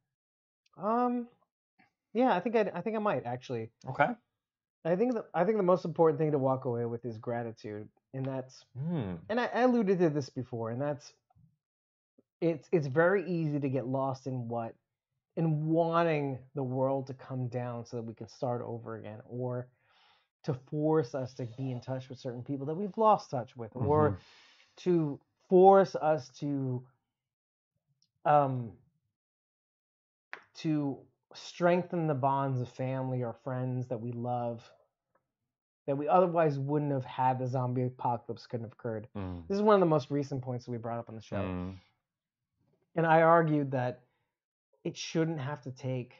Yeah, I think I might actually. Okay. I think the most important thing to walk away with is gratitude, and that's and I alluded to this before, and that's it's very easy to get lost in wanting the world to come down so that we can start over again, or to force us to be in touch with certain people that we've lost touch with, or to force us to strengthen the bonds of family or friends that we love, that we otherwise wouldn't have had. The zombie apocalypse couldn't have occurred. This is one of the most recent points that we brought up on the show. And I argued that it shouldn't have to take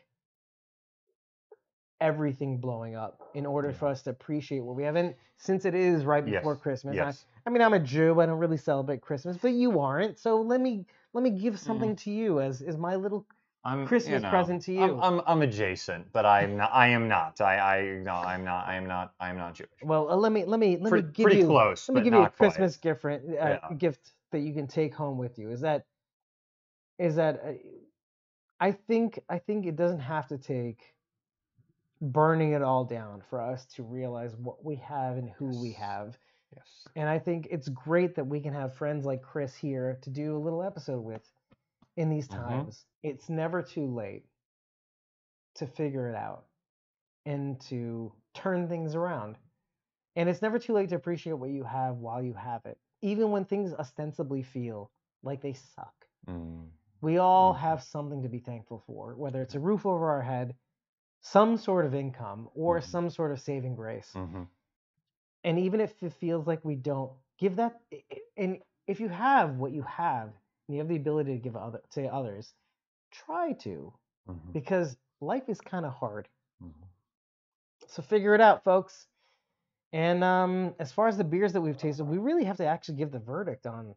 everything blowing up in order for us to appreciate what we have. And since it is right before Christmas, I mean, I'm a Jew. I don't really celebrate Christmas, but you aren't. So let me give something to you as my little Christmas present to you. I'm adjacent, but I'm not. I am not. I'm not Jewish. Well, let me give pretty you close. Let me but give not you a quite. Christmas gift that you can take home with you. Is that I think it doesn't have to take burning it all down for us to realize what we have and who we have. Yes. And I think it's great that we can have friends like Chris here to do a little episode with in these times. It's never too late to figure it out and to turn things around. And it's never too late to appreciate what you have while you have it, even when things ostensibly feel like they suck. We all have something to be thankful for, whether it's a roof over our head, some sort of income, or some sort of saving grace. And even if it feels like we don't, give that. And if you have what you have, and you have the ability to give to others, try to, because life is kind of hard. So figure it out, folks. And as far as the beers that we've tasted, we really have to actually give the verdict on.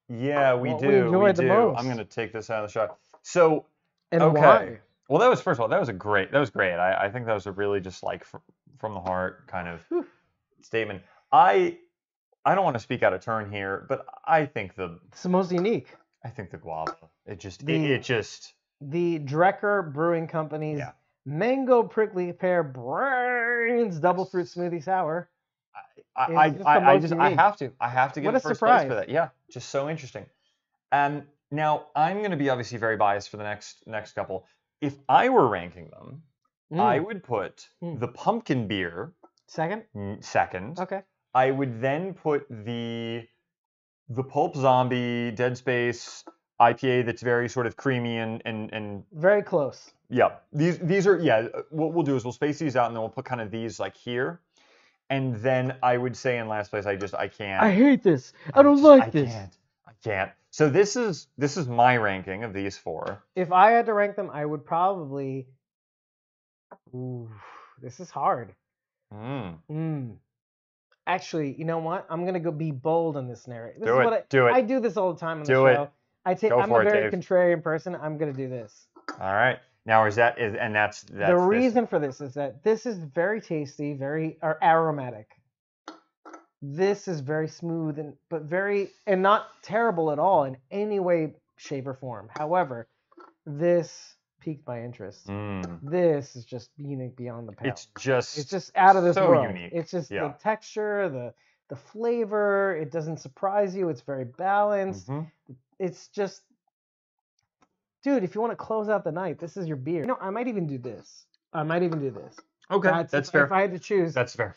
Yeah, we what do. we enjoyed the most. I'm gonna take this out of the shot. So, and okay. Why? Well, that was, first of all, that was great. I think that was a really just like from the heart kind of statement. I don't want to speak out of turn here, but I think it's the most unique. I think the guava. It just the Drecker Brewing Company's Mango Prickly Pear Brains Double Fruit Smoothie Sour. I have to give what it first place for that. Yeah, just so interesting. Now I'm going to be obviously very biased for the next couple. If I were ranking them, I would put the pumpkin beer second. Okay. I would then put the Pulp Zombie Dead Space IPA that's very sort of creamy and very close. Yeah. These are what we'll do is we'll space these out and then we'll put kind of these like here. And then I would say in last place I can't. I hate this. I don't like this. I can't. So this is my ranking of these four. If I had to rank them, I would probably this is hard. Actually, you know what? I'm gonna go be bold on this narrative. Do it. I do this all the time on the show. I'm a very contrarian person. I'm gonna do this. All right. Now, and that's The reason for this is that this is very tasty, very aromatic. This is very smooth and not terrible at all in any way, shape, or form. However, this piqued my interest. This is just unique beyond the pale. It's just out of this so world. unique. It's just the texture, the flavor. It doesn't surprise you. It's very balanced. It's just, dude, if you want to close out the night, this is your beer. You know, I might even do this. Okay, that's fair. If I had to choose. That's fair.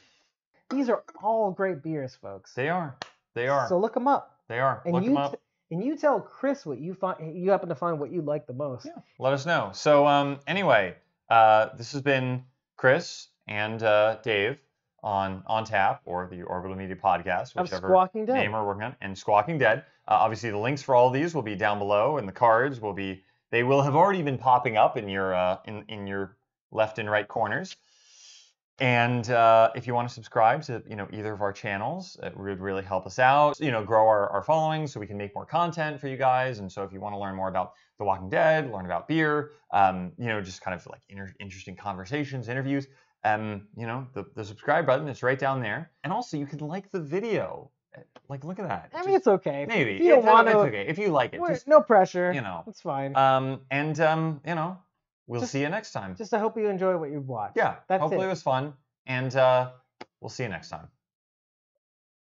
These are all great beers, folks. They are. They are. So look them up. They are. And look them up. And you tell Chris what you find. You happen to find what you like the most. Yeah. Let us know. So anyway, this has been Chris and Dave on Tap, or the Orbital Media podcast, whichever Squawking Dead. name we're working on, and Squawking Dead. Obviously, the links for all of these will be down below, and the cards will be. They will have already been popping up in your in your left and right corners. And if you want to subscribe to either of our channels, it would really help us out. Grow our following so we can make more content for you guys. And so if you want to learn more about The Walking Dead, learn about beer, just kind of like interesting conversations, interviews, the subscribe button is right down there. And also you can like the video. Like, look at that. I mean, it's okay. Maybe. If you don't want to, it's okay. If you like it. Just, no pressure. It's fine. We'll see you next time. Just I hope you enjoy what you've watched. Yeah. Hopefully it was fun. And we'll see you next time.